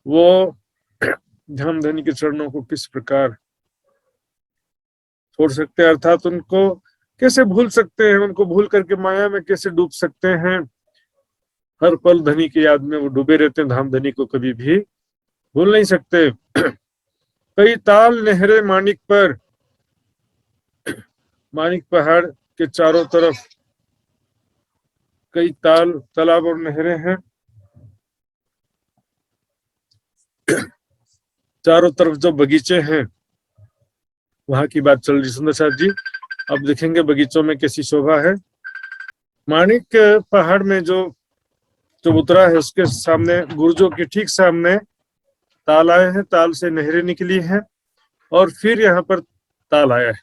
वो धाम धनी के चरणों को किस प्रकार छोड़ सकते हैं, अर्थात उनको कैसे भूल सकते हैं, उनको भूल करके माया में कैसे डूब सकते हैं। हर पल धनी की याद में वो डूबे रहते हैं, धाम धनी को कभी भी भूल नहीं सकते। कई ताल नहरे मानिक पर, मानिक पहाड़ के चारों तरफ कई ताल तालाब और नहरें हैं, चारों तरफ जो बगीचे हैं वहां की बात चल रही सुंदर साथ जी। अब देखेंगे बगीचों में कैसी शोभा है। मानिक पहाड़ में जो चबूतरा है उसके सामने, बुर्जों के ठीक सामने ताल आए हैं, ताल से नहरें निकली हैं और फिर यहाँ पर ताल आया है।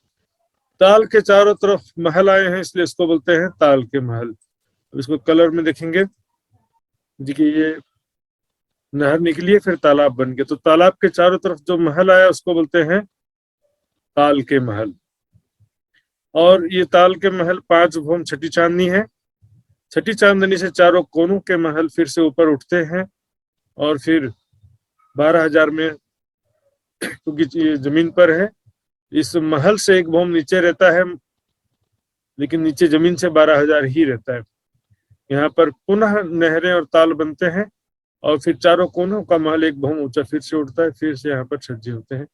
ताल के चारों तरफ महल आए हैं, इसलिए इसको बोलते हैं ताल के महल। इसको कलर में देखेंगे जी कि ये नहर निकली है फिर तालाब बन गया, तो तालाब के चारों तरफ जो महल आया उसको बोलते हैं ताल के महल। और ये ताल के महल 5 भौम छठी चांदनी है। छठी चांदनी से चारों कोनों के महल फिर से ऊपर उठते हैं और फिर 12,000 में, क्योंकि ये जमीन पर है, इस महल से 1 भौम नीचे रहता है, लेकिन नीचे जमीन से 12,000 ही रहता है। यहाँ पर पुनः नहरें और ताल बनते हैं और फिर चारों कोनों का महल 1 भौम ऊंचा फिर से उठता है, फिर से यहाँ पर छज्जे होते हैं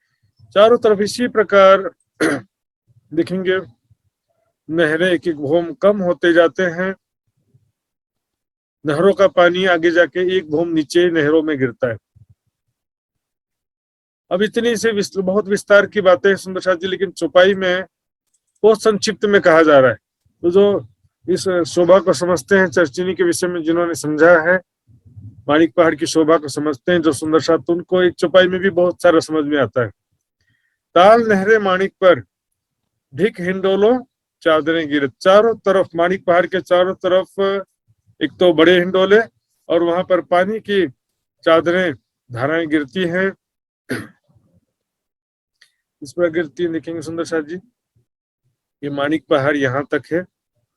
चारों तरफ। इसी प्रकार देखेंगे नहरें 1-1 भौम कम होते जाते हैं, नहरों का पानी आगे जाके 1 भौम नीचे नहरों में गिरता है। अब इतनी से बहुत विस्तार की बातें हैं सुंदर साथ जी, लेकिन चौपाई में बहुत संक्षिप्त में कहा जा रहा है। तो जो इस शोभा को समझते हैं, चर्चिनी के विषय में जिन्होंने समझा है, मानिक पहाड़ की शोभा को समझते हैं जो सुंदर साथ, तो उनको एक चौपाई में भी बहुत सारा समझ में आता है। ताल नहरे मानिक पर ढिक हिंडोलो चादरें गिरे, चारों तरफ मानिक पहाड़ के चारों तरफ एक तो बड़े हिंडोले और वहां पर पानी की चादरें, धाराएं गिरती हैं। इस पर गिरती देखेंगे सुंदर साथ जी। ये मानिक पहाड़ यहाँ तक है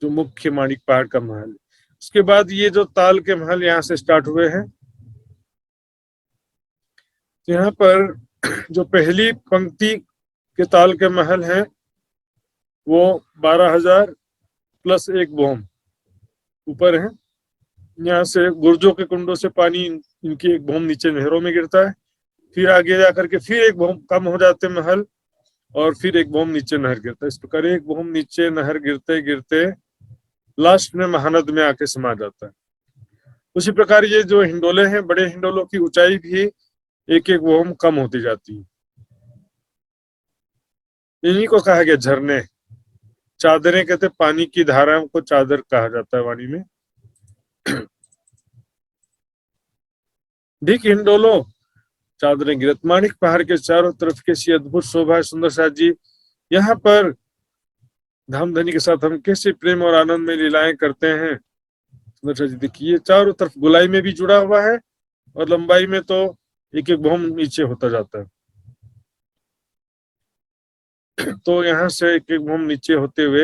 जो मुख्य मानिक पहाड़ का महल है। उसके बाद ये जो ताल के महल यहाँ से स्टार्ट हुए हैं, यहाँ पर जो पहली पंक्ति के ताल के महल हैं वो 12,000 प्लस 1 भौम ऊपर है। यहाँ से बुर्जों के कुंडों से पानी इनकी 1 भौम नीचे नहरों में गिरता है, फिर आगे जाकर के फिर 1 भौम कम हो जाते महल और फिर 1 भौम नीचे नहर गिरता है। इस प्रकार 1 भौम नीचे नहर गिरते गिरते लास्ट में महानद में आके समा जाता है। उसी प्रकार ये जो हिंडोले हैं, बड़े हिंडोलों की ऊंचाई भी 1-1 भौम कम होती जाती है। इन्हीं को कहा गया झरने। चादरें कहते, पानी की धाराओं को चादर कहा जाता है वाणी में। ढिक हिंडोलो चादरें गिरत, मानिक पहाड़ के चारों तरफ कैसी अद्भुत शोभा है सुंदर साथ जी। यहाँ पर धामधनी के साथ हम कैसे प्रेम और आनंद में लीलाएं करते हैं सुंदर साथ जी। देखिए चारों तरफ गोलाई में भी जुड़ा हुआ है और लंबाई में तो 1-1 भौम नीचे होता जाता है। तो यहाँ से 1-1 भौम नीचे होते हुए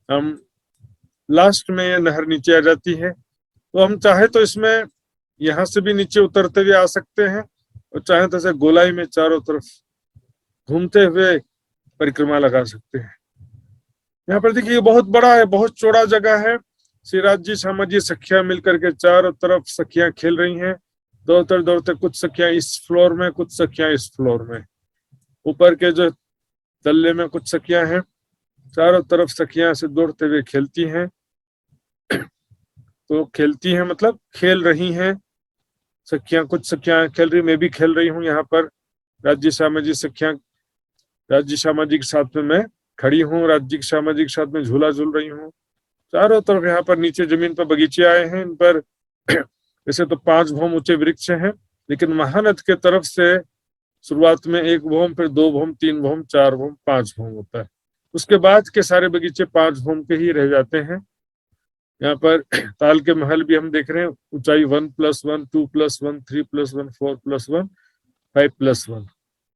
हम लास्ट में नहर नीचे आ जाती है। तो हम चाहे तो इसमें यहाँ से भी नीचे उतरते हुए आ सकते हैं और चाहे तो ऐसे गोलाई में चारों तरफ घूमते हुए परिक्रमा लगा सकते हैं। यहाँ पर देखिए बहुत बड़ा है, बहुत चौड़ा जगह है। श्रीराज जी, श्यामा जी सखियां मिलकर के चारों तरफ सखियां खेल रही हैं, दौड़ते दौड़ते, कुछ सखियां इस फ्लोर में, कुछ सखियां इस फ्लोर में, ऊपर के जो तल्ले में कुछ सखियां हैं, चारों तरफ सखियां से दौड़ते हुए खेलती हैं। तो खेलती हैं मतलब खेल रही हैं सखियां, कुछ सखियां खेल रही, मैं भी खेल रही हूँ यहाँ पर। राज्य श्यामा जी सखियां, राज्य श्यामा जी के साथ में मैं खड़ी हूँ, राज्य श्यामा जी के साथ में झूला झूल रही हूँ। चारों तरफ यहाँ पर नीचे जमीन पर बगीचे आए हैं। इन पर वैसे तो 5 भौम ऊंचे वृक्ष हैं, लेकिन महानद के तरफ से शुरुआत में 1 भौम, फिर 2 भौम, 3 भौम, 4 भौम, 5 भौम होता है। उसके बाद के सारे बगीचे 5 भौम के ही रह जाते हैं। यहाँ पर ताल के महल भी हम देख रहे हैं, ऊंचाई 1+1, 2+1, 3+1, 4+1, 5+1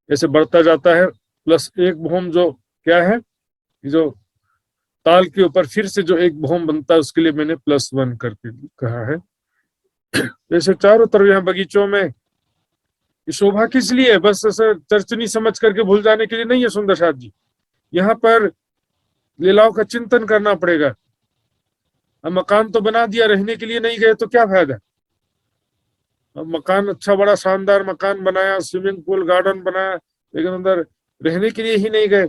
ऐसे बढ़ता जाता है। प्लस एक भौम जो क्या है, जो ताल के ऊपर फिर से जो एक भौम बनता है उसके लिए मैंने +1 करके कहा है। जैसे चारों तरफ यहाँ बगीचों में ये शोभा किस लिए है, बस ऐसे चर्चनी समझ करके भूल जाने के लिए नहीं है सुंदर साथ जी। यहाँ पर लीलाओं का चिंतन करना पड़ेगा। अब मकान तो बना दिया, रहने के लिए नहीं गए तो क्या फायदा। अब मकान अच्छा बड़ा शानदार मकान बनाया, स्विमिंग पूल गार्डन बनाया, लेकिन अंदर रहने के लिए ही नहीं गए।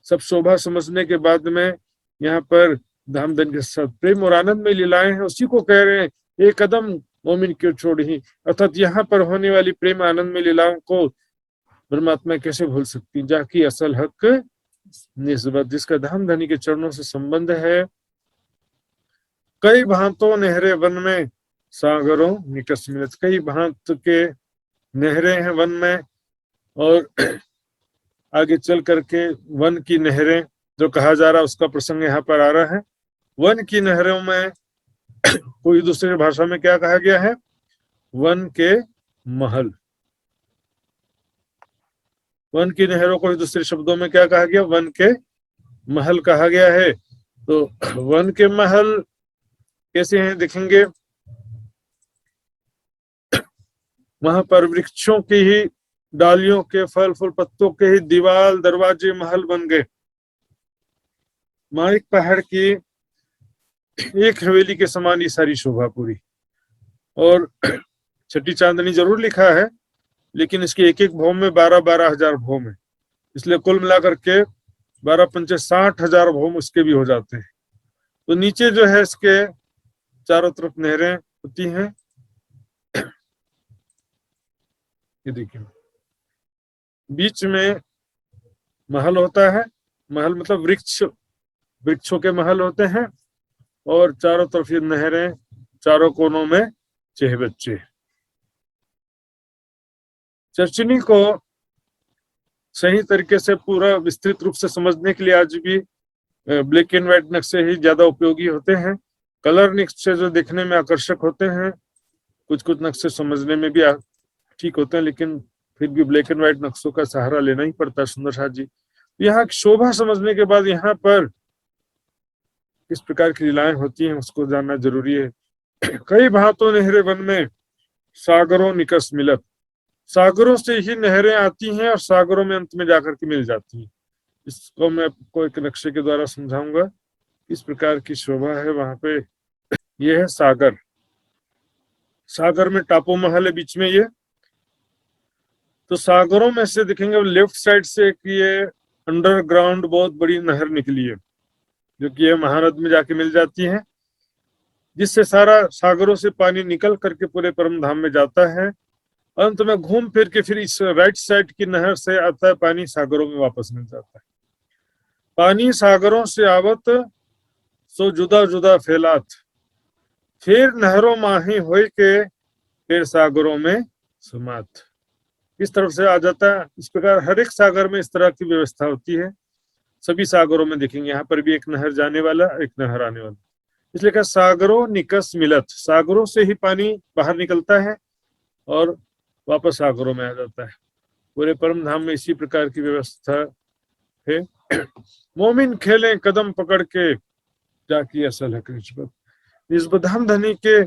सब शोभा समझने के बाद में यहाँ पर धाम धन के साथ प्रेम और आनंद में लीलाएं हैं, उसी को कह रहे हैं एक कदम मोमिन क्यों छोड़ी। अर्थात यहाँ पर होने वाली प्रेम आनंद में लीलाओं को परमात्मा कैसे भूल सकती, जाकी असल हक निस्बत, जिसका धाम धनी के चरणों से संबंध है। कई भांतों नहरे वन में सागरों निकस मिलत, कई भांत के नहरें हैं वन में, और आगे चल करके वन की नहरें जो कहा जा रहा है उसका प्रसंग यहाँ पर आ रहा है। वन की नहरों में कोई दूसरी भाषा में क्या कहा गया है, वन के महल। वन की नहरों को दूसरे शब्दों में क्या कहा गया, वन के महल कहा गया है। तो वन के महल कैसे हैं देखेंगे, वहां पर वृक्षों की ही डालियों के, फल फूल पत्तों के ही दीवार दरवाजे महल बन गए। माणिक पहाड़ की एक हवेली के समान ये सारी शोभा पूरी, और छठी चांदनी जरूर लिखा है, लेकिन इसके एक एक भौम में 12-12 हजार भौम है, इसलिए कुल मिलाकर के 12×5 60,000 भौम उसके भी हो जाते हैं। तो नीचे जो है इसके चारों तरफ नहरें होती हैं। ये देखिए बीच में महल होता है, महल मतलब वृक्षों के महल होते हैं, और चारों तरफ ये नहरें, चारों कोनों में चेहबच्चे। चर्चनी को सही तरीके से पूरा विस्तृत रूप से समझने के लिए आज भी ब्लैक एंड व्हाइट नक्शे ही ज्यादा उपयोगी होते हैं। कलर नक्शे जो देखने में आकर्षक होते हैं, कुछ कुछ नक्शे समझने में भी ठीक होते हैं, लेकिन फिर भी ब्लैक एंड व्हाइट नक्शों का सहारा लेना ही पड़ता है सुंदर साथ जी। यहाँ शोभा समझने के बाद यहाँ पर किस प्रकार की लीलाएं होती हैं उसको जानना जरूरी है। कई भांतों नहरे वन में सागरों निकस मिलत, सागरों से ही नहरें आती हैं और सागरों में अंत में जाकर के मिल जाती हैं। इसको मैं आपको एक नक्शे के द्वारा समझाऊंगा किस प्रकार की शोभा है वहां पे। यह है सागर, सागर में टापू महल है बीच में ये। तो सागरों में से देखेंगे लेफ्ट साइड से एक ये अंडरग्राउंड बहुत बड़ी नहर निकली है, जो कि ये महानद में जाके मिल जाती है, जिससे सारा सागरों से पानी निकल करके पूरे परम धाम में जाता है। अंत में घूम फिर के फिर इस राइट साइड की नहर से आता है पानी, सागरों में वापस मिल जाता है। पानी सागरों से आवत सो जुदा जुदा फैलात, फिर नहरों माही होय के फिर सागरों में समात। इस तरफ से आ जाता है। इस प्रकार हर एक सागर में इस तरह की व्यवस्था होती है। सभी सागरों में देखेंगे यहाँ पर भी एक नहर जाने वाला, एक नहर आने वाला, इसलिए कहा सागरों निकस मिलत, सागरों से ही पानी बाहर निकलता है और वापस सागरों में आ जाता है। पूरे परम धाम में इसी प्रकार की व्यवस्था है। मोमिन खेले कदम पकड़ के जाकी असल है निस्बत, निस्बत धाम धनी के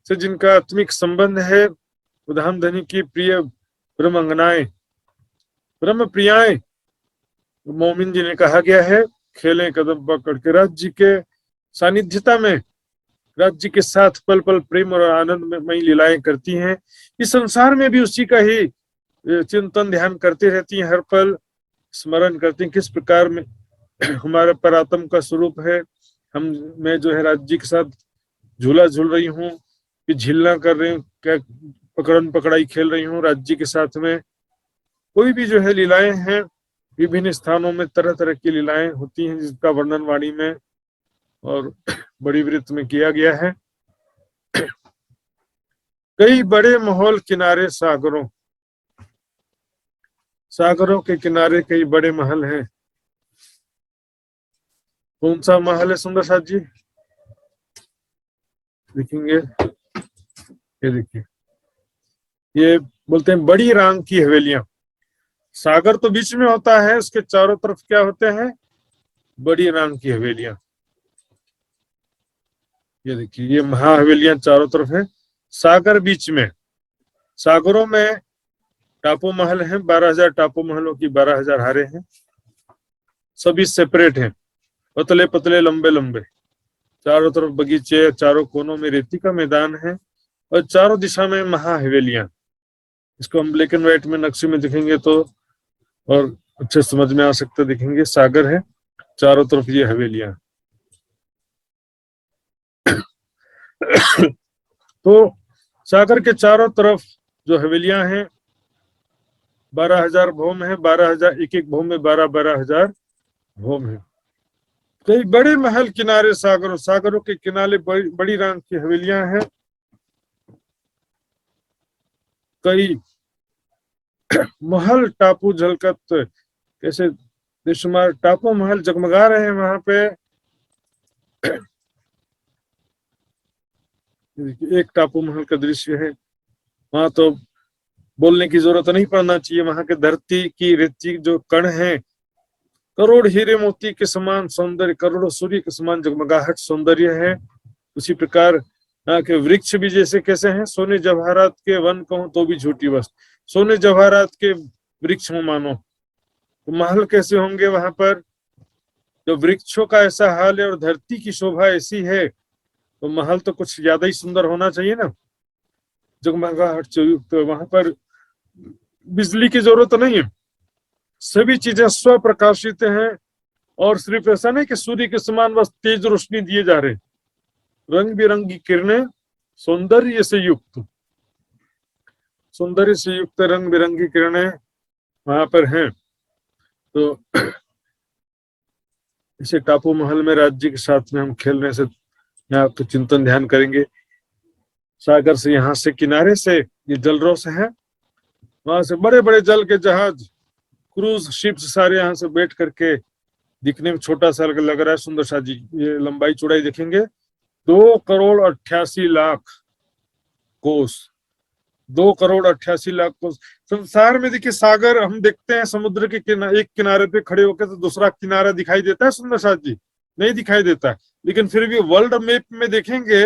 से जिनका आत्मिक संबंध है, वो धाम धनी की प्रिय ब्रह्म अंगनाएं, ब्रह्म प्रियाएं मोमिन जी ने कहा गया है। खेले कदम पकड़ के राज्य के सानिध्यता में, राज्य के साथ पल पल प्रेम और आनंद में मई लीलाएं करती हैं। इस संसार में भी उसी का ही चिंतन ध्यान करते रहती हैं, हर पल स्मरण करती हैं किस प्रकार में हमारा परात्म का स्वरूप है। मैं जो है राज्य के साथ झूला झूल रही हूँ, कि झीलना कर रही हूँ, क्या पकड़न पकड़ाई खेल रही हूँ राज्य के साथ में। कोई भी जो है लीलाएं हैं, विभिन्न स्थानों में तरह तरह की लीलाएं होती हैं, जिसका वर्णन वाणी में और बड़ी वृत्त में किया गया है। कई बड़े माहौल किनारे सागरों, सागरों के किनारे कई बड़े महल हैं। कौन सा महल है सुंदर साथ जी? देखेंगे, ये देखिए, ये बोलते हैं बड़ी रांग की हवेलियां। सागर तो बीच में होता है, उसके चारों तरफ क्या होते हैं? बड़ी रांग की हवेलियां। ये देखिए, ये महा हवेलियां चारों तरफ है, सागर बीच में। सागरों में टापू महल हैं, 12,000 टापू महलों की 12,000 हारे हैं, सभी सेपरेट हैं, पतले पतले लंबे लंबे, चारों तरफ बगीचे, चारों कोनों में रेती का मैदान है और चारों दिशा में महा हवेलियां। इसको हम ब्लैक एंड व्हाइट में नक्शे में दिखेंगे तो और अच्छे समझ में आ सकते दिखेंगे। सागर है, चारों तरफ ये हवेलियां। तो सागर के चारों तरफ जो हवेलियां हैं, 12,000 भौम है, 12,000, एक एक भौम में 12,000 भौम है। कई बड़े महल किनारे सागरों, सागरों के किनारे बड़ी रांग की हवेलियां हैं। कई महल टापू झलकत, कैसे बेशुमार टापू महल जगमगा रहे हैं वहां पे। एक टापू महल का दृश्य है, वहां तो बोलने की जरूरत नहीं पड़ना चाहिए। वहां के धरती की रेती जो कण है, करोड़ हीरे मोती के समान सौंदर्य, करोड़ों सूर्य के समान जगमगाहट सौंदर्य है। उसी प्रकार यहाँ के वृक्ष भी जैसे कैसे हैं, सोने जवाहरात के वन कहूं तो भी झूठी वस्तु, सोने जवाहरात के वृक्ष हो मानो। तो महल कैसे होंगे वहां पर? जो वृक्षों का ऐसा हाल है और धरती की शोभा ऐसी है, तो महल तो कुछ ज्यादा ही सुंदर होना चाहिए ना, जगमगाहट से युक्त। तो वहां पर बिजली की जरूरत नहीं है, सभी चीजें स्वप्रकाशित हैं। और सिर्फ ऐसा नहीं कि सूर्य के समान बस तेज रोशनी दिए जा रहे, रंग बिरंगी किरणें, सौंदर्य से युक्त, सौंदर्य से युक्त रंग बिरंगी किरणें वहां पर हैं। तो इसे टापू महल में राज्य के साथ में हम खेलने से यहाँ तो चिंतन ध्यान करेंगे। सागर से, यहाँ से किनारे से ये जलरोष है, वहां से बड़े बड़े जल के जहाज, क्रूज शिप्स सारे यहाँ से बैठ करके, दिखने में छोटा सा लग रहा है सुंदर सा जी। ये लंबाई चौड़ाई देखेंगे 2,88,00,000 कोस, 2,88,00,000 कोस। संसार में देखिए, सागर हम देखते हैं समुद्र के एक किनारे पे खड़े होकर, तो दूसरा किनारा दिखाई देता है सुंदर सा जी? नहीं दिखाई देता। लेकिन फिर भी वर्ल्ड मैप में देखेंगे,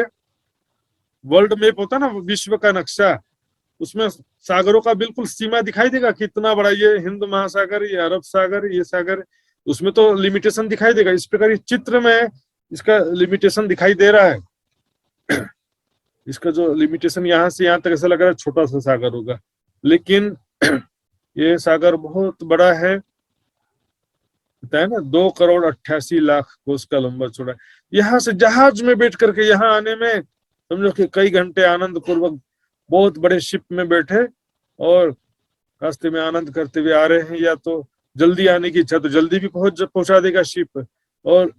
वर्ल्ड मैप होता है ना, विश्व का नक्शा, उसमें सागरों का बिल्कुल सीमा दिखाई देगा, कितना बड़ा ये हिंद महासागर, ये अरब सागर, ये सागर, उसमें तो लिमिटेशन दिखाई देगा। इस प्रकार इस चित्र में इसका लिमिटेशन दिखाई दे रहा है। इसका जो लिमिटेशन यहाँ से यहाँ तक ऐसा लग रहा है छोटा सा सागर होगा, लेकिन ये सागर बहुत बड़ा है, पता है ना, 2,88,00,000 कोस का लंबा चौड़ा। यहाँ से जहाज में बैठ करके यहाँ आने में समझो कि कई घंटे आनंद पूर्वक बहुत बड़े शिप में बैठे और रास्ते में आनंद करते हुए आ रहे हैं। या तो जल्दी आने की इच्छा तो जल्दी भी पहुंचा देगा शिप। और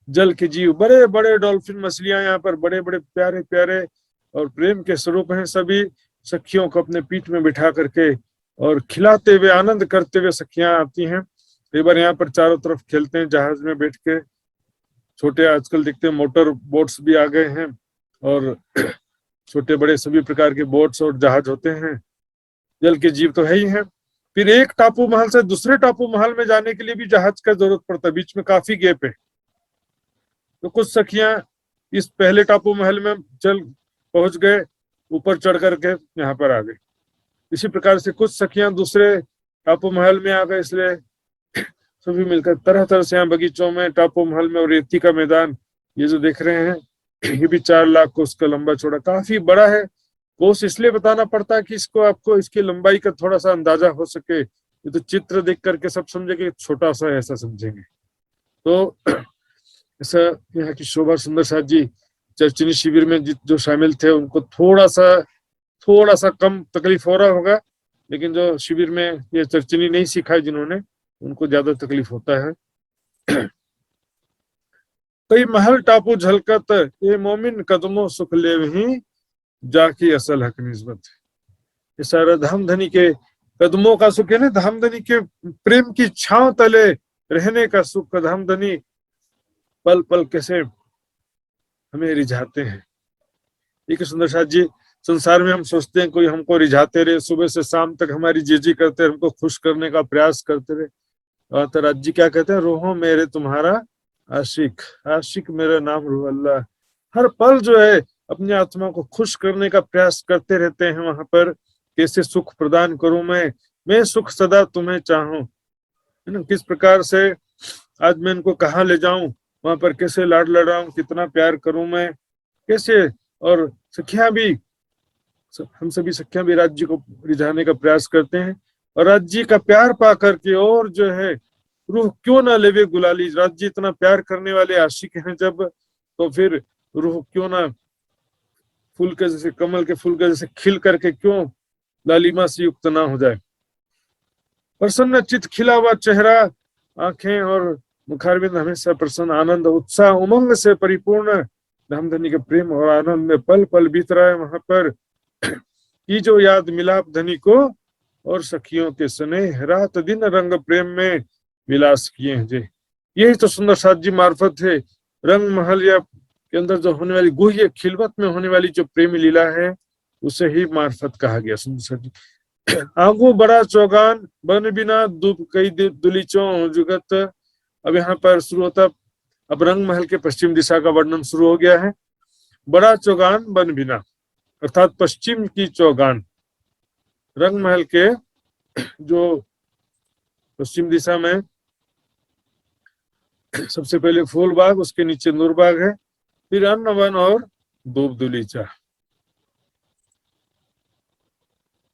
जल के जीव, बड़े बड़े डॉल्फिन मछलियां यहाँ पर, बड़े बड़े प्यारे प्यारे और प्रेम के स्वरूप हैं। सभी सखियों को अपने पीठ में बिठा करके और खिलाते हुए आनंद करते हुए सखियां आती हैं। कई बार यहाँ पर चारों तरफ खेलते हैं जहाज में बैठ के। छोटे आजकल दिखते हैं मोटर बोट्स भी आ गए हैं, और छोटे बड़े सभी प्रकार के बोट्स और जहाज होते हैं। जल के जीव तो है ही है। फिर एक टापू महल से दूसरे टापू महल में जाने के लिए भी जहाज का जरूरत पड़ता है, बीच में काफी गैप है। तो कुछ सखियां इस पहले टापू महल में चल पहुंच गए, ऊपर चढ़ करके यहाँ पर आ गए। इसी प्रकार से कुछ सखियां दूसरे टापू महल में आ गए, इसलिए सभी मिलकर तरह तरह से यहाँ बगीचों में, टापू महल में और रेती का मैदान ये जो देख रहे हैं, ये भी 4,00,000 कोस का लंबा चौड़ा, काफी बड़ा है। कोस इसलिए बताना पड़ता है कि इसको आपको इसकी लंबाई का थोड़ा सा अंदाजा हो सके। ये तो चित्र देख करके सब समझेंगे छोटा सा है, ऐसा समझेंगे। तो ऐसा यहाँ की शोभा सुंदर साथ जी चर्चिनी शिविर में जो शामिल थे उनको थोड़ा सा कम तकलीफ हो रहा होगा, लेकिन जो शिविर में ये चर्चिनी नहीं सीखा है जिन्होंने, उनको ज्यादा तकलीफ होता है। कई महल टापू झलकत, ये मोमिन कदमों सुख ले वहीं जाकी असल हक निस्बत। ये सारा धामधनी के कदमों का सुख है ना, धामधनी के प्रेम की छांव तले रहने का सुख। धामधनी पल पल कैसे हमें रिझाते हैं, एक सुंदर साथ जी, संसार में हम सोचते हैं कोई हमको रिझाते रहे, सुबह से शाम तक हमारी जी करते रहे, हमको खुश करने का प्रयास करते रहे। और तो राज जी क्या कहते हैं, रोहो मेरे तुम्हारा आशिक, आशिक मेरा नाम रूह अल्लाह। हर पल जो है अपनी आत्मा को खुश करने का प्रयास करते रहते हैं वहां पर। कैसे सुख प्रदान करूं मैं सुख सदा तुम्हें चाहूं, है ना। किस प्रकार से आज मैं इनको कहाँ ले जाऊं, वहां पर कैसे लाड लड़ाऊं, कितना प्यार करूं मैं, कैसे। और सखियां भी, हम सभी सखियां भी राज्य को रिझाने का प्रयास करते हैं। और राज्य का प्यार पा करके और जो है रूह क्यों ना लेवे गुलाली, राज्य इतना प्यार करने वाले आशिक हैं जब, तो फिर रूह क्यों ना फूल के जैसे, कमल के फूल के जैसे खिल करके क्यों लालिमा से युक्त ना हो जाए। प्रसन्न चित, खिला हुआ चेहरा, आंखें और मुखारविंद हमेशा प्रसन्न, आनंद उत्साह उमंग से परिपूर्ण, धामधनी के प्रेम और आनंद में पल पल बीत रहा है वहां पर। की जो याद मिलाप धनी को और सखियों के स्नेह, रात दिन रंग प्रेम में विलास किए हैं जी। यही तो सुंदर साथ जी मार्फत है। रंग महल या के अंदर जो होने वाली गुह्य खिलवत में होने वाली जो प्रेमी लीला है, उसे ही मार्फत कहा गया सुंदर साथ जी। आगू बड़ा चौगान, बन बिना दुब कई दुलीचों जुगत। अब यहाँ पर शुरू होता, अब रंग महल के पश्चिम दिशा का वर्णन शुरू हो गया है। बड़ा चौगान बन बिना, अर्थात पश्चिम की चौगान, रंग महल के जो पश्चिम दिशा में सबसे पहले फूलबाग, उसके नीचे नूरबाग है, फिर अन्न वन और दूब दुलीचा।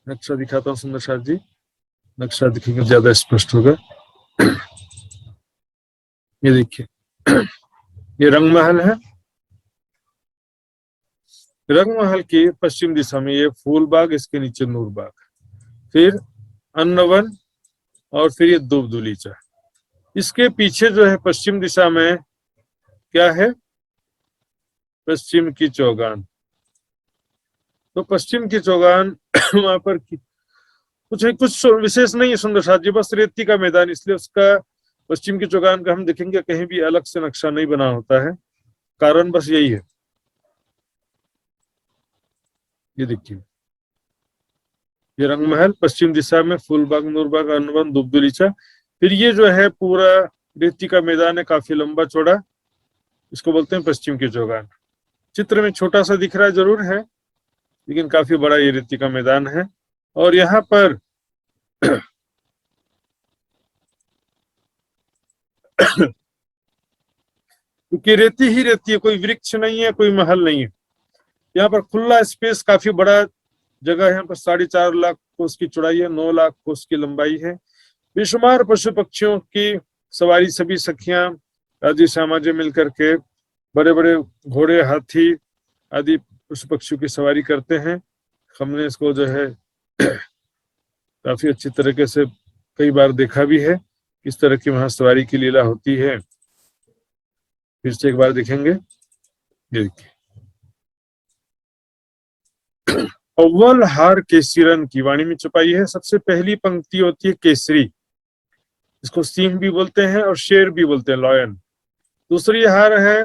नक्शा दिखाता हूँ सुंदर साथ जी, नक्शा दिखेंगे ज्यादा स्पष्ट होगा। ये देखिए, ये रंग महल है। रंग महल की पश्चिम दिशा में ये फूलबाग, इसके नीचे नूरबाग, फिर अन्नवन और फिर ये दूब दुलीचा। इसके पीछे जो है पश्चिम दिशा में क्या है, पश्चिम की चौगान। तो पश्चिम की चौगान वहां पर कुछ विशेष नहीं है सुंदर साथ जी, बस रेती का मैदान, इसलिए उसका पश्चिम की चौगान का हम देखेंगे कहीं भी अलग से नक्शा नहीं बना होता है, कारण बस यही है। ये देखिए, ये रंग महल पश्चिम दिशा में, फूलबाग, नूरबाग, अन्नवन, दूब दुलीचा। फिर ये जो है पूरा रेती का मैदान है, काफी लंबा चौड़ा, इसको बोलते हैं पश्चिम की चौगान। चित्र में छोटा सा दिख रहा है जरूर है, लेकिन काफी बड़ा ये रेती का मैदान है। और यहाँ पर क्योंकि रेती ही रेती है, कोई वृक्ष नहीं है, कोई महल नहीं है। यहाँ पर खुला स्पेस, काफी बड़ा जगह है। यहाँ पर 4.5 लाख कोस की चौड़ाई है, 9 लाख कोस की लंबाई है। बेशुमार पशु पक्षियों की सवारी, सभी सखियां राजी सामाजे मिलकर के बड़े बड़े घोड़े, हाथी आदि पशु पक्षियों की सवारी करते हैं। हमने इसको जो है काफी अच्छी तरीके से कई बार देखा भी है, किस तरह की वहां सवारी की लीला होती है। फिर से एक बार देखेंगे, देखिए, अव्वल हार केसरन की वाणी में छुपाई है। सबसे पहली पंक्ति होती है केसरी, इसको सिंह भी बोलते हैं और शेर भी बोलते हैं, लॉयन। दूसरी हार है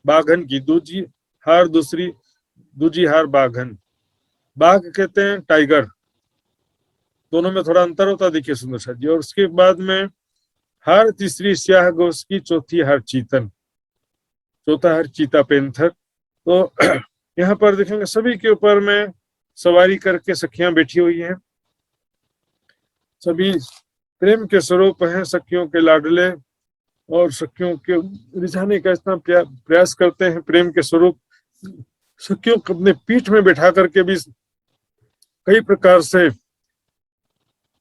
बाघन की, दूजी हार बाघन। बाघ कहते हैं टाइगर, दोनों में थोड़ा अंतर होता है, देखिए सुंदर साथ जी। और उसके बाद में हार तीसरी स्याह गोस की, चौथी हार चीतन, चौथा हार चीता पेंथर। तो यहाँ पर देखेंगे सभी के ऊपर में सवारी करके सखियां बैठी हुई हैं। सभी प्रेम के स्वरूप हैं, सखियों के लाडले, और सखियों के रिझाने का इतना प्रयास करते हैं। प्रेम के स्वरूप सखियों को अपने पीठ में बैठा करके भी कई प्रकार से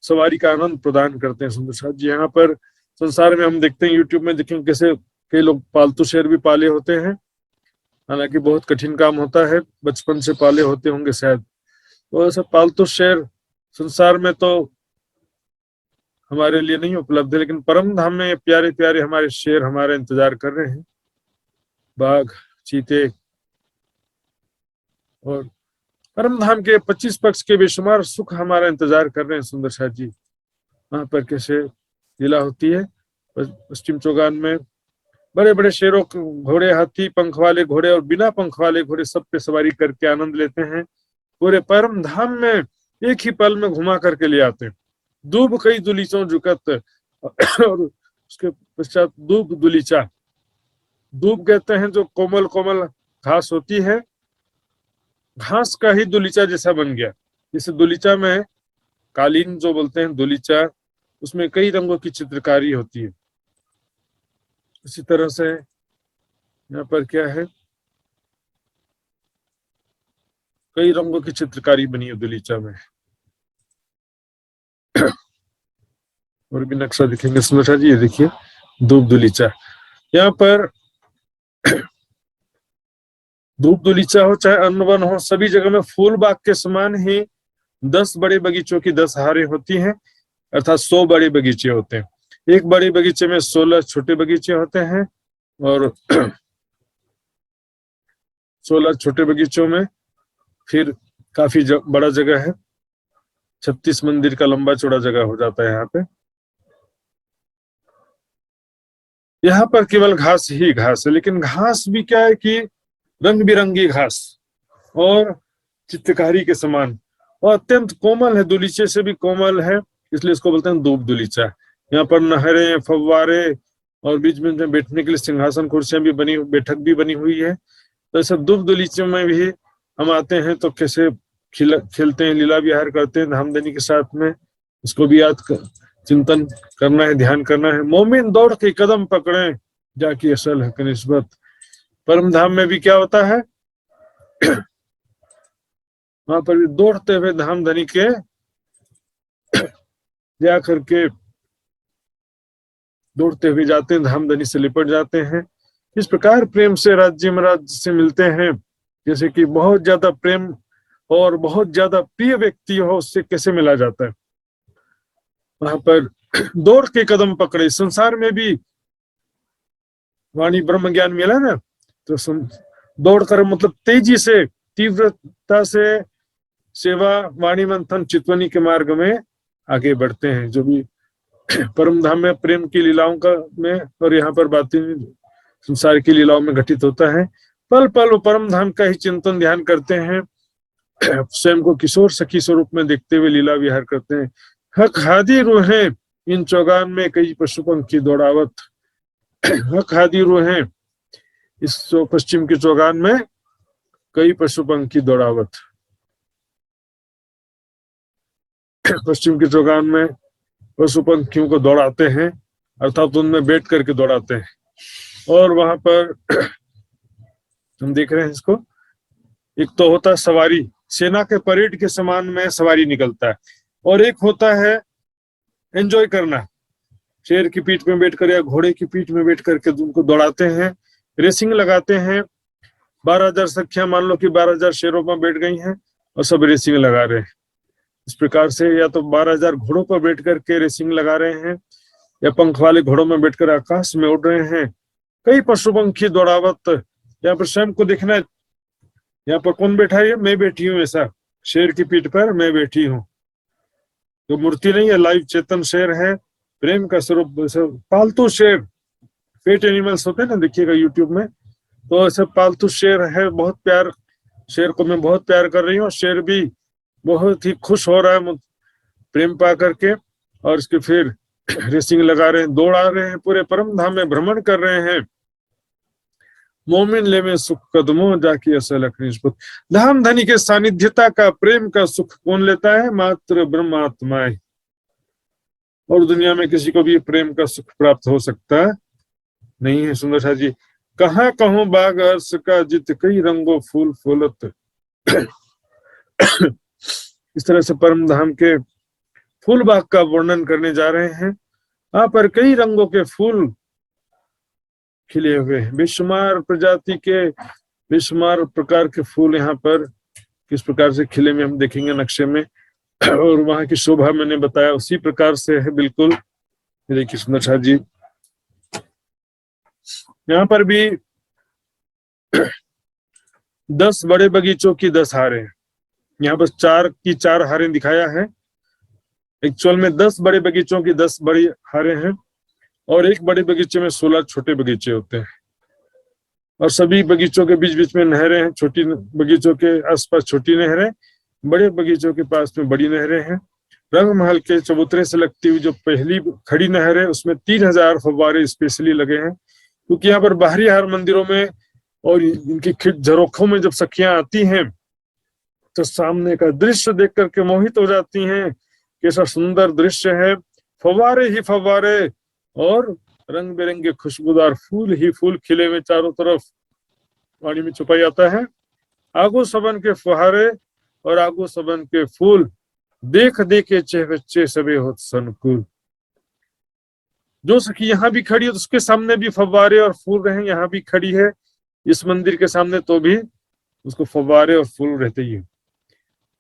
सवारी का आनंद प्रदान करते हैं सुंदर साथ जी। यहाँ पर संसार में हम देखते हैं, यूट्यूब में देखेंगे कैसे कई लोग पालतू शेर भी पाले होते हैं, हालांकि बहुत कठिन काम होता है, बचपन से पाले होते होंगे शायद। तो ऐसा पालतू शेर संसार में तो हमारे लिए नहीं उपलब्ध है, लेकिन परम धाम में प्यारे प्यारे हमारे शेर हमारे इंतजार कर रहे हैं, बाघ, चीते। और परम धाम के 25 पक्ष के बेशुमार सुख हमारा इंतजार कर रहे हैं सुंदर साथ जी। वहां पर कैसे लीला होती है पश्चिम चौगान में। बड़े बड़े शेरों घोड़े, हाथी, पंख वाले घोड़े और बिना पंख वाले घोड़े सब पे सवारी करके आनंद लेते हैं। पूरे परम धाम में एक ही पल में घुमा करके ले आते हैं। दूब कई दुलीचों जुकत और उसके पश्चात दूब दुलीचा। दूब कहते हैं जो कोमल कोमल घास होती है, घास का ही दुलीचा जैसा बन गया। जैसे दुलीचा में कालीन जो बोलते हैं दुलीचा, उसमें कई रंगों की चित्रकारी होती है। इसी तरह से यहाँ पर क्या है, कई रंगों की चित्रकारी बनी है दुलीचा में। और भी नक्शा दिखेंगे सुंदर जी, ये देखिए धूप दुलीचा। यहाँ पर धूप दुलीचा हो चाहे अन्न वन हो, सभी जगह में फूल बाग के समान ही 10 बड़े बगीचों की 10 हारें होती हैं, अर्थात 100 बड़े बगीचे होते हैं। एक बड़े बगीचे में 16 छोटे बगीचे होते हैं और 16 छोटे बगीचों में फिर काफी बड़ा जगह है। 36 मंदिर का लंबा चौड़ा जगह हो जाता है यहाँ पे। यहाँ पर केवल घास ही घास है, लेकिन घास भी क्या है कि रंग बिरंगी घास और चित्रकारी के समान और अत्यंत कोमल है, दुलीचे से भी कोमल है, इसलिए इसको बोलते हैं दूब दुलीचा। यहाँ पर नहरें, फव्वारे और बीच में बैठने के लिए सिंहासन, कुर्सियां भी बनी, बैठक भी बनी हुई है। तो ऐसे दूब दुलीचे में भी हम आते हैं तो कैसे खेलते हैं, लीला विहार करते हैं धामधनी के साथ में। इसको भी याद चिंतन करना है, ध्यान करना है। मोमिन दौड़ के कदम पकड़े जाके असल हक निस्बत। परम धाम में भी क्या होता है, वहां पर भी दौड़ते हुए धामधनी के जा करके दौड़ते हुए जाते हैं, धामधनी से लिपट जाते हैं। इस प्रकार प्रेम से राज्य महाराज से मिलते हैं, जैसे कि बहुत ज्यादा प्रेम और बहुत ज्यादा प्रिय व्यक्ति हो, उससे कैसे मिला जाता है। वहां पर दौड़ के कदम पकड़े। संसार में भी वाणी ब्रह्म ज्ञान मिला ना, तो दौड़ कर मतलब तेजी से, तीव्रता से सेवा, वाणी मंथन, चितवनी के मार्ग में आगे बढ़ते हैं। जो भी परम धाम में प्रेम की लीलाओं का में और यहाँ पर बातें संसार की लीलाओं में घटित होता है। पल पल परम धाम का ही चिंतन ध्यान करते हैं, स्वयं को किशोर सखी स्वरूप में देखते हुए लीला विहार करते हैं। हक हादी रूहें इन चौगान में कई पशु पंखी दौड़ावत। हक हादी रूहें इस पश्चिम के चौगान में कई पशु पंखी दौड़ावत। पश्चिम के चौगान में पशु पंखियों को दौड़ाते हैं, अर्थात उनमें बैठ करके दौड़ाते हैं। और वहां पर हम देख रहे हैं इसको, एक तो होता है सवारी, सेना के परेड के समान में सवारी निकलता है, और एक होता है एंजॉय करना, शेर की पीठ में बैठकर या घोड़े की पीठ में बैठ करके उनको दौड़ाते हैं, रेसिंग लगाते हैं। 12,000 सखियां मान लो कि 12,000 शेरों पर बैठ गई हैं और सब रेसिंग लगा रहे हैं। इस प्रकार से या तो 12,000 घोड़ों पर बैठ करके रेसिंग लगा रहे हैं, या पंख वाले घोड़ों में बैठकर आकाश में उड़ रहे हैं। कई पशु पंखी दौड़ावत। यहाँ पर स्वयं को देखना है, यहाँ पर कौन बैठा है, मैं बैठी हूँ, ऐसा शेर की पीठ पर मैं बैठी हूँ। तो मूर्ति नहीं है, लाइव चेतन शेर है, प्रेम का स्वरूप। पालतू शेर, पेट एनिमल्स होते हैं ना, देखिएगा यूट्यूब में, तो ऐसे पालतू शेर है। बहुत प्यार, शेर को मैं बहुत प्यार कर रही हूँ, शेर भी बहुत ही खुश हो रहा है प्रेम पा करके, और इसके फिर रेसिंग लगा रहे हैं, दौड़ा रहे हैं, पूरे परम धाम में भ्रमण कर रहे हैं। मोमिन ले में सुख कदमों जाके असल निस्बत। धाम धनी के सानिध्यता का, प्रेम का सुख कौन लेता है? मात्र ब्रह्मात्माएं। और दुनिया में किसी को भी प्रेम का सुख प्राप्त हो सकता नहीं है। सुंदर सा जी, कहाँ कहूं बाग अर्श का, जित कई रंगों फूल फूलत। इस तरह से परम धाम के फूल बाग का वर्णन करने जा रहे हैं। यहाँ पर कई रंगों के फूल खिले हुए हैं, बेशुमार प्रजाति के, बेशुमार प्रकार के फूल यहाँ पर किस प्रकार से खिले में हम देखेंगे नक्शे में। और वहां की शोभा मैंने बताया उसी प्रकार से है बिल्कुल। देखिए सुंदर शाह जी, यहाँ पर भी 10 बड़े बगीचों की 10 हारें हैं। यहाँ पर 4 की 4 हारें दिखाया है, एक्चुअल में 10 बड़े बगीचों की 10 बड़ी हारें हैं। और एक बड़े बगीचे में 16 छोटे बगीचे होते हैं, और सभी बगीचों के बीच बीच में नहरें हैं। छोटी बगीचों के आसपास छोटी नहरें, बड़े बगीचों के पास में बड़ी नहरें हैं। रंग महल के चबूतरे से लगती हुई जो पहली खड़ी नहर है उसमें 3000 फव्वारे स्पेशली लगे हैं, क्योंकि यहाँ पर बाहरी हार मंदिरों में और इनकी झरोखों में जब सखियां आती हैं तो सामने का दृश्य देख करके मोहित हो जाती हैं। कैसा सुंदर दृश्य है, फव्वारे ही फव्वारे और रंग बिरंगे खुशबूदार फूल ही फूल खिले हुए चारों तरफ पानी में छुपा जाता है। आगो सबन के फुहारे और आगो सबन के फूल, देख देखे चे बच्चे सबे होत सनकुल। जो सखी यहाँ भी खड़ी है तो उसके सामने भी फव्वारे और फूल रहे, यहाँ भी खड़ी है इस मंदिर के सामने तो भी उसको फव्वारे और फूल रहते ही है।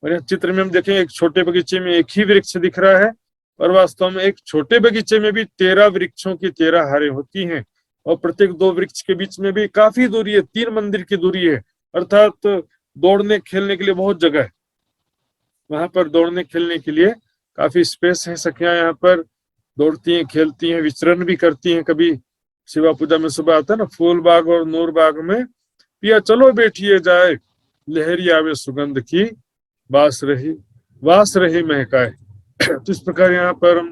और यहाँ चित्र में हम देखें, एक छोटे बगीचे में एक ही वृक्ष दिख रहा है, और वास्तव में एक छोटे बगीचे में भी 13 वृक्षों की 13 हारें होती हैं, और प्रत्येक 2 वृक्ष के बीच में भी काफी दूरी है, 3 मंदिर की दूरी है, अर्थात दौड़ने खेलने के लिए बहुत जगह है। वहां पर दौड़ने खेलने के लिए काफी स्पेस है। सखियां यहाँ पर दौड़ती हैं, खेलती हैं, विचरण भी करती हैं। कभी शिवा पूजा में सुबह आता है ना, फूल बाग और नूर बाग में पिया चलो बैठिए जाए, लहरी आवे सुगंध की वास रही महकाए। तो इस प्रकार यहाँ पर हम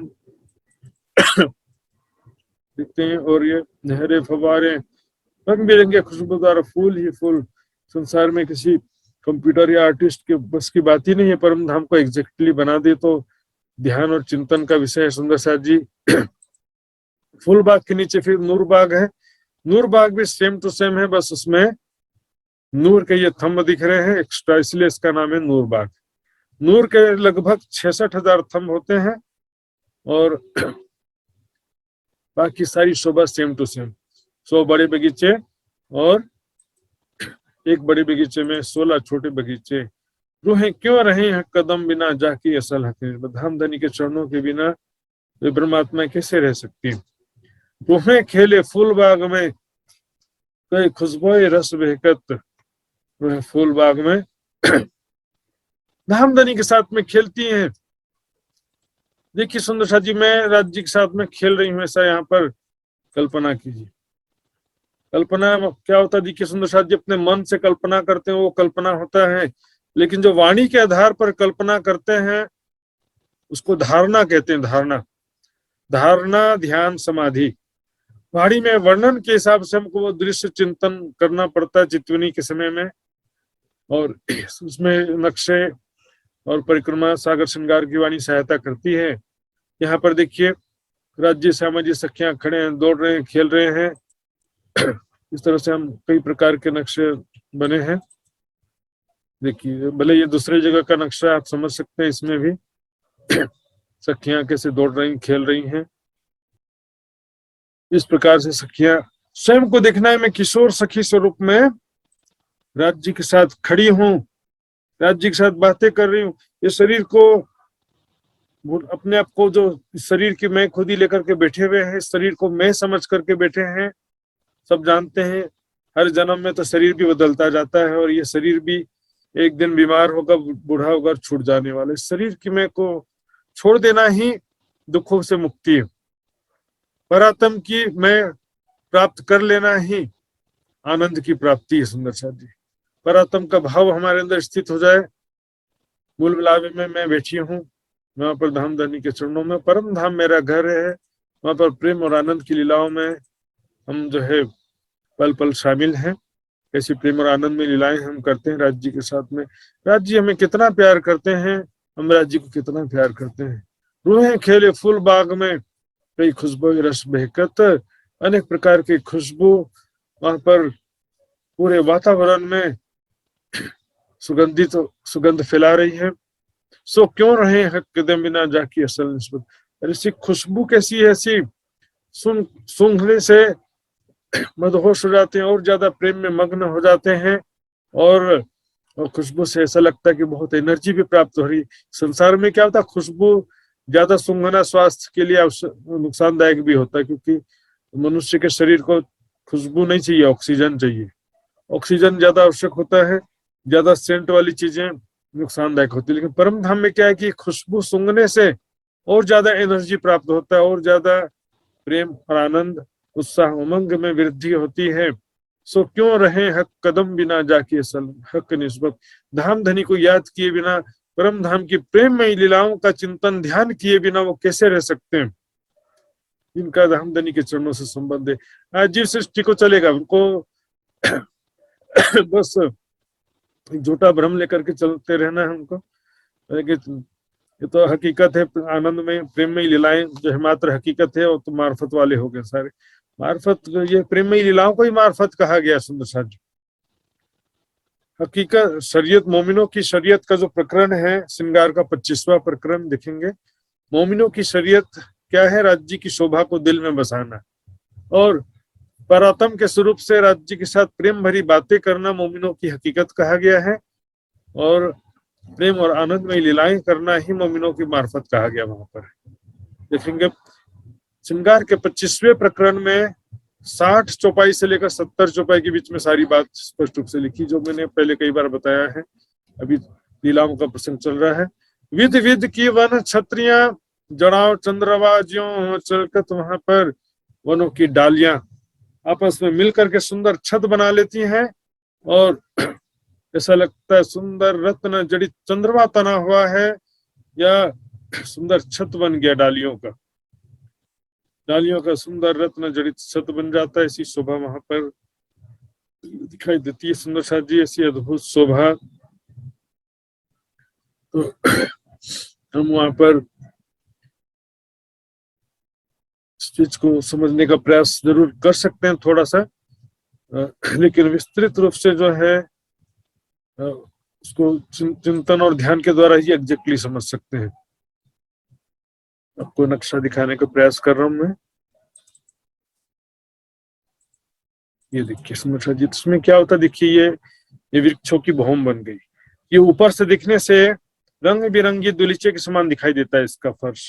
देखते हैं। और ये नहरे फव्वारे रंग बिरंगे खुशबूदार फूल ही फूल, संसार में किसी कंप्यूटर या आर्टिस्ट के बस की बात ही नहीं है। परम धाम को एग्जैक्टली बना दे तो ध्यान और चिंतन का विषय है। सुंदर साथ जी फूल बाग के नीचे फिर नूर बाग है। नूर बाग भी सेम टू सेम है, बस उसमें नूर के ये थंब दिख रहे हैं एक्स्ट्रा, इसलिए इसका नाम है नूर बाग। नूर के लगभग 66,000 थंब होते हैं, और बाकी सारी शोभा सेम टू सेम। 100 बड़े बगीचे और एक बड़े बगीचे में 16 छोटे बगीचे। रूहें क्यों रहे हैं कदम बिना जाकी असल हकीकत, धाम धनी के चरणों के बिना वे परमात्मा कैसे रह सकती। रूहें खेले फूल बाग में कई खुशबोए रस बहकत, रूहें फूल बाग में धाम धनी के साथ में खेलती हैं। देखिए सुंदर साथ जी, मैं राज जी के साथ में खेल रही हूँ, ऐसा यहाँ पर कल्पना कीजिए। कल्पना क्या होता है? देखिए सुंदर साथ जी, अपने मन से कल्पना करते हैं वो कल्पना होता है, लेकिन जो वाणी के आधार पर कल्पना करते हैं उसको धारणा कहते हैं। धारणा ध्यान समाधि। वाणी में वर्णन के हिसाब से हमको वो दृश्य चिंतन करना पड़ता है चितवनी के समय में, और उसमें नक्शे और परिक्रमा सागर श्रृंगार की वाणी सहायता करती है। यहाँ पर देखिए राज्य श्यामा जी सखियां खड़े हैं, दौड़ रहे हैं, खेल रहे हैं। इस तरह से हम कई प्रकार के नक्शे बने हैं। देखिए भले ये दूसरे जगह का नक्शा आप समझ सकते हैं, इसमें भी सखियां कैसे दौड़ रही खेल रही हैं। इस प्रकार से सखियां स्वयं को देखना है, मैं किशोर सखी स्वरूप में राज्य के साथ खड़ी हूँ, राज्य के साथ बातें कर रही हूँ। ये शरीर को अपने आप को, जो शरीर की मैं खुद ही लेकर के बैठे हुए हैं, शरीर को मैं समझ करके बैठे हैं। सब जानते हैं हर जन्म में तो शरीर भी बदलता जाता है, और ये शरीर भी एक दिन बीमार होगा, बूढ़ा होगा, छूट जाने वाले। शरीर की मैं को छोड़ देना ही दुखों से मुक्ति है। परात्म की मैं प्राप्त कर लेना ही आनंद की प्राप्ति है। सुंदर साथ जी, परात्म का भाव हमारे अंदर स्थित हो जाए। मूल बिलावे में मैं बैठी हूँ, वहां पर धाम धनी के चरणों में, परम धाम मेरा घर है। वहां पर प्रेम और आनंद की लीलाओं में हम जो है पल पल शामिल हैं। ऐसी प्रेम और आनंद में लीलाएं हम करते हैं राज्य के साथ में। राज्य हमें कितना प्यार करते हैं, हम राज्य को कितना प्यार करते हैं। रूहें खेले फूल बाग में कई खुशबू रस बहकत, अनेक प्रकार की खुशबू वहां पर पूरे वातावरण में सुगंध फैला रही है। सो क्यों रहे हैं कदम बिना जाकी असल निस्बत। और ऐसी खुशबू कैसी है, ऐसी सूंघने से मदहोश हो जाते हैं और ज्यादा प्रेम में मग्न हो जाते हैं, और खुशबू से ऐसा लगता है कि बहुत एनर्जी भी प्राप्त हो रही। संसार में क्या होता है, खुशबू ज्यादा सूंघना स्वास्थ्य के लिए नुकसानदायक भी होता है, क्योंकि मनुष्य के शरीर को खुशबू नहीं चाहिए, ऑक्सीजन चाहिए। ऑक्सीजन ज्यादा आवश्यक होता है, ज्यादा सेंट वाली चीजें नुकसानदायक होती है। लेकिन परम धाम में क्या है कि खुशबू सूंघने से और ज्यादा एनर्जी प्राप्त होता है, और ज्यादा प्रेम और आनंद, उत्साह, उमंग में वृद्धि होती है। सो क्यों रहे हक कदम बिना जाके सल हक निस्बत। धाम धनी को याद किए बिना, परम धाम की प्रेममयी लीलाओं का चिंतन ध्यान किए बिना वो कैसे रह सकते हैं। इनका धाम धनी के चरणों से संबंध है। आज जीव सृष्टि को चलेगा, उनको बस एक झूठा भ्रम लेकर के चलते रहना है उनको। लेकिन ये तो हकीकत है, आनंद में प्रेम में लीलाएं जो है मात्र हकीकत है, और तो मार्फत वाले हो गए सारे। मार्फत, ये प्रेम में लीलाओं को ही मार्फत कहा गया सुंदर साथ जी। हकीकत शरीयत, मोमिनों की शरीयत का जो प्रकरण है, श्रृंगार का 25वां प्रकरण देखेंगे। मोमिनों की शरीयत क्या है? राज्य की शोभा को दिल में बसाना और परात्म के स्वरूप से राज्य के साथ प्रेम भरी बातें करना मोमिनों की हकीकत कहा गया है। और प्रेम और आनंद में लीलाएं करना ही मोमिनों की मार्फत कहा गया। वहां पर देखेंगे श्रृंगार के 25वें प्रकरण में 60 चौपाई से लेकर 70 चौपाई के बीच में सारी बात स्पष्ट रूप से लिखी, जो मैंने पहले कई बार बताया है। अभी लीलाओं का प्रसंग चल रहा है। विध विध की वन छत्रियां, जड़ाव चंद्रवा ज्यों चलकत, वहां पर वनों की डालियां आपस में मिलकर के सुंदर छत बना लेती हैं, और ऐसा लगता है सुंदर रत्न जड़ित चंद्रमा तना हुआ है, या सुंदर छत बन गया डालियों का सुंदर रत्न जड़ित छत बन जाता है। ऐसी शोभा वहां पर दिखाई देती है सुंदर साथ जी, ऐसी अद्भुत शोभा। तो हम वहां पर इस चीज को समझने का प्रयास जरूर कर सकते हैं थोड़ा सा, लेकिन विस्तृत रूप से जो है उसको चिंतन और ध्यान के द्वारा ही एग्जैक्टली समझ सकते हैं। आपको नक्शा दिखाने का प्रयास कर रहा हूं मैं। ये देखिए समझा जी, इसमें क्या होता है, देखिए ये वृक्षों की भौम बन गई। ये ऊपर से दिखने से रंग बिरंगी दुलीचे के समान दिखाई देता है इसका फर्श।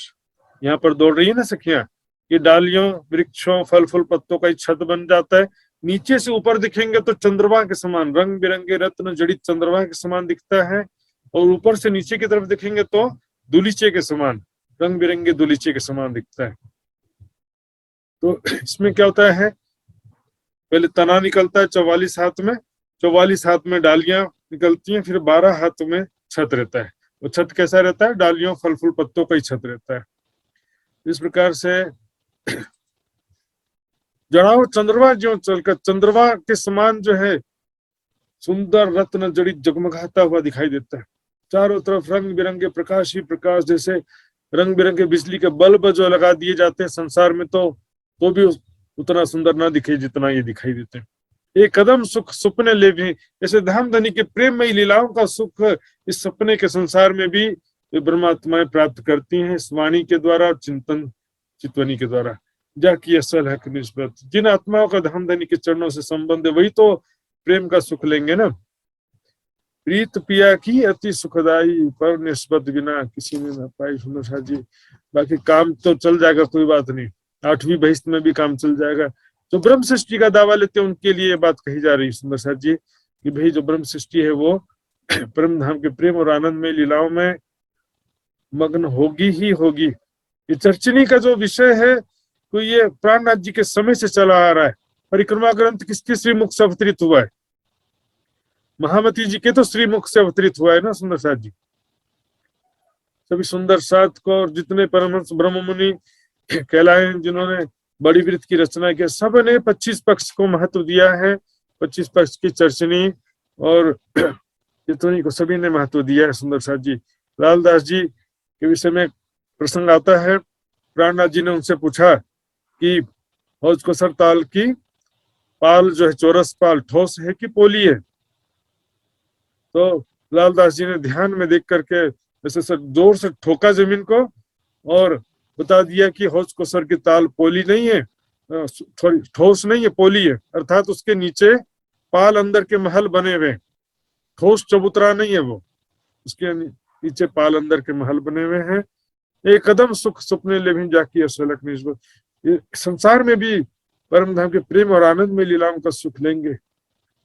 यहाँ पर दौड़ रही है ना सखियां, ये डालियों, वृक्षों, फल फूल पत्तों का छत बन जाता है। नीचे से ऊपर दिखेंगे तो चंद्रमा के समान, रंग बिरंगे रत्न जड़ित चंद्रमा के समान दिखता है, और ऊपर से नीचे की तरफ देखेंगे तो दुलीचे के समान, रंग बिरंगे दुलीचे के समान दिखता है। तो इसमें क्या होता है, पहले तना निकलता है 44 हाथ में, 44 हाथ में डालियां निकलती हैं, फिर 12 हाथ में छत रहता है। वो छत कैसा रहता है? डालियों, फल फूल पत्तों का ही छत रहता है। इस प्रकार से जड़ाओ चंद्रमा ज्यों चलकर, चंद्रमा के समान जो है सुंदर रत्न जड़ित जगमगाता हुआ दिखाई देता है। चारों तरफ रंग बिरंगे प्रकाश ही प्रकाश, जैसे रंग बिरंगे बिजली के बल्ब जो लगा दिए जाते हैं संसार में, तो भी उतना सुंदर ना दिखे जितना ये दिखाई देते हैं। एक कदम सुख सपने ले भी, जैसे धाम धनी के प्रेममयी लीलाओं का सुख इस सपने के संसार में भी ब्रह्मात्माएं प्राप्त करती हैं, इस वाणी के द्वारा, चिंतन चितवनी के द्वारा। जाकी असल हक निस्बत, जिन आत्माओं का धाम धनी के चरणों से संबंध है वही तो प्रेम का सुख लेंगे ना। प्रीत पिया की अति सुखदाई, पर निस्बत बिना किसी ने न पाई। सुंदर साथ जी, बाकी काम तो चल जाएगा, कोई बात नहीं, 8वीं बहिष्ठ में भी काम चल जाएगा। जो ब्रह्म सृष्टि का दावा लेते हैं उनके लिए ये बात कही जा रही है सुंदर साथ जी, कि भाई जो ब्रह्म सृष्टि है वो परम धाम के प्रेम और आनंद में लीलाओं में मग्न होगी ही होगी। ये चर्चनी का जो विषय है तो ये प्राणनाथ जी के समय से चला आ रहा है। परिक्रमा ग्रंथ किसके श्रीमुख से अवतरित हुआ है? महामती जी के तो श्रीमुख से अवतरित हुआ है ना सुंदर साथ जी। सभी सुंदर साथ को और जितने परमहंस ब्रह्म मुनि कहलाए जिन्होंने बड़ी वृत्त की रचना की, सब ने 25 पक्ष को महत्व दिया है। 25 पक्ष की चर्चनी और चितवनी को सभी ने महत्व दिया है सुंदर साथ जी। लालदास जी के विषय में प्रसंग आता है, प्राणनाथ जी ने उनसे पूछा कि हौज को सर ताल की पाल जो है चौरस पाल ठोस है कि पोली है? तो लालदास जी ने ध्यान में देख करके ऐसे सर जोर से ठोका जमीन को और बता दिया कि हौज को सर की ताल पोली नहीं है, थोड़ी ठोस नहीं है, पोली है। अर्थात उसके नीचे पाल अंदर के महल बने हुए, ठोस चबूतरा नहीं है वो, उसके नीचे पाल अंदर के महल बने हुए हैं। एक कदम सुख सपने ले भी जाकी असलक निस्बत। संसार में भी परम धाम के प्रेम और आनंद में लीलाओं का सुख लेंगे।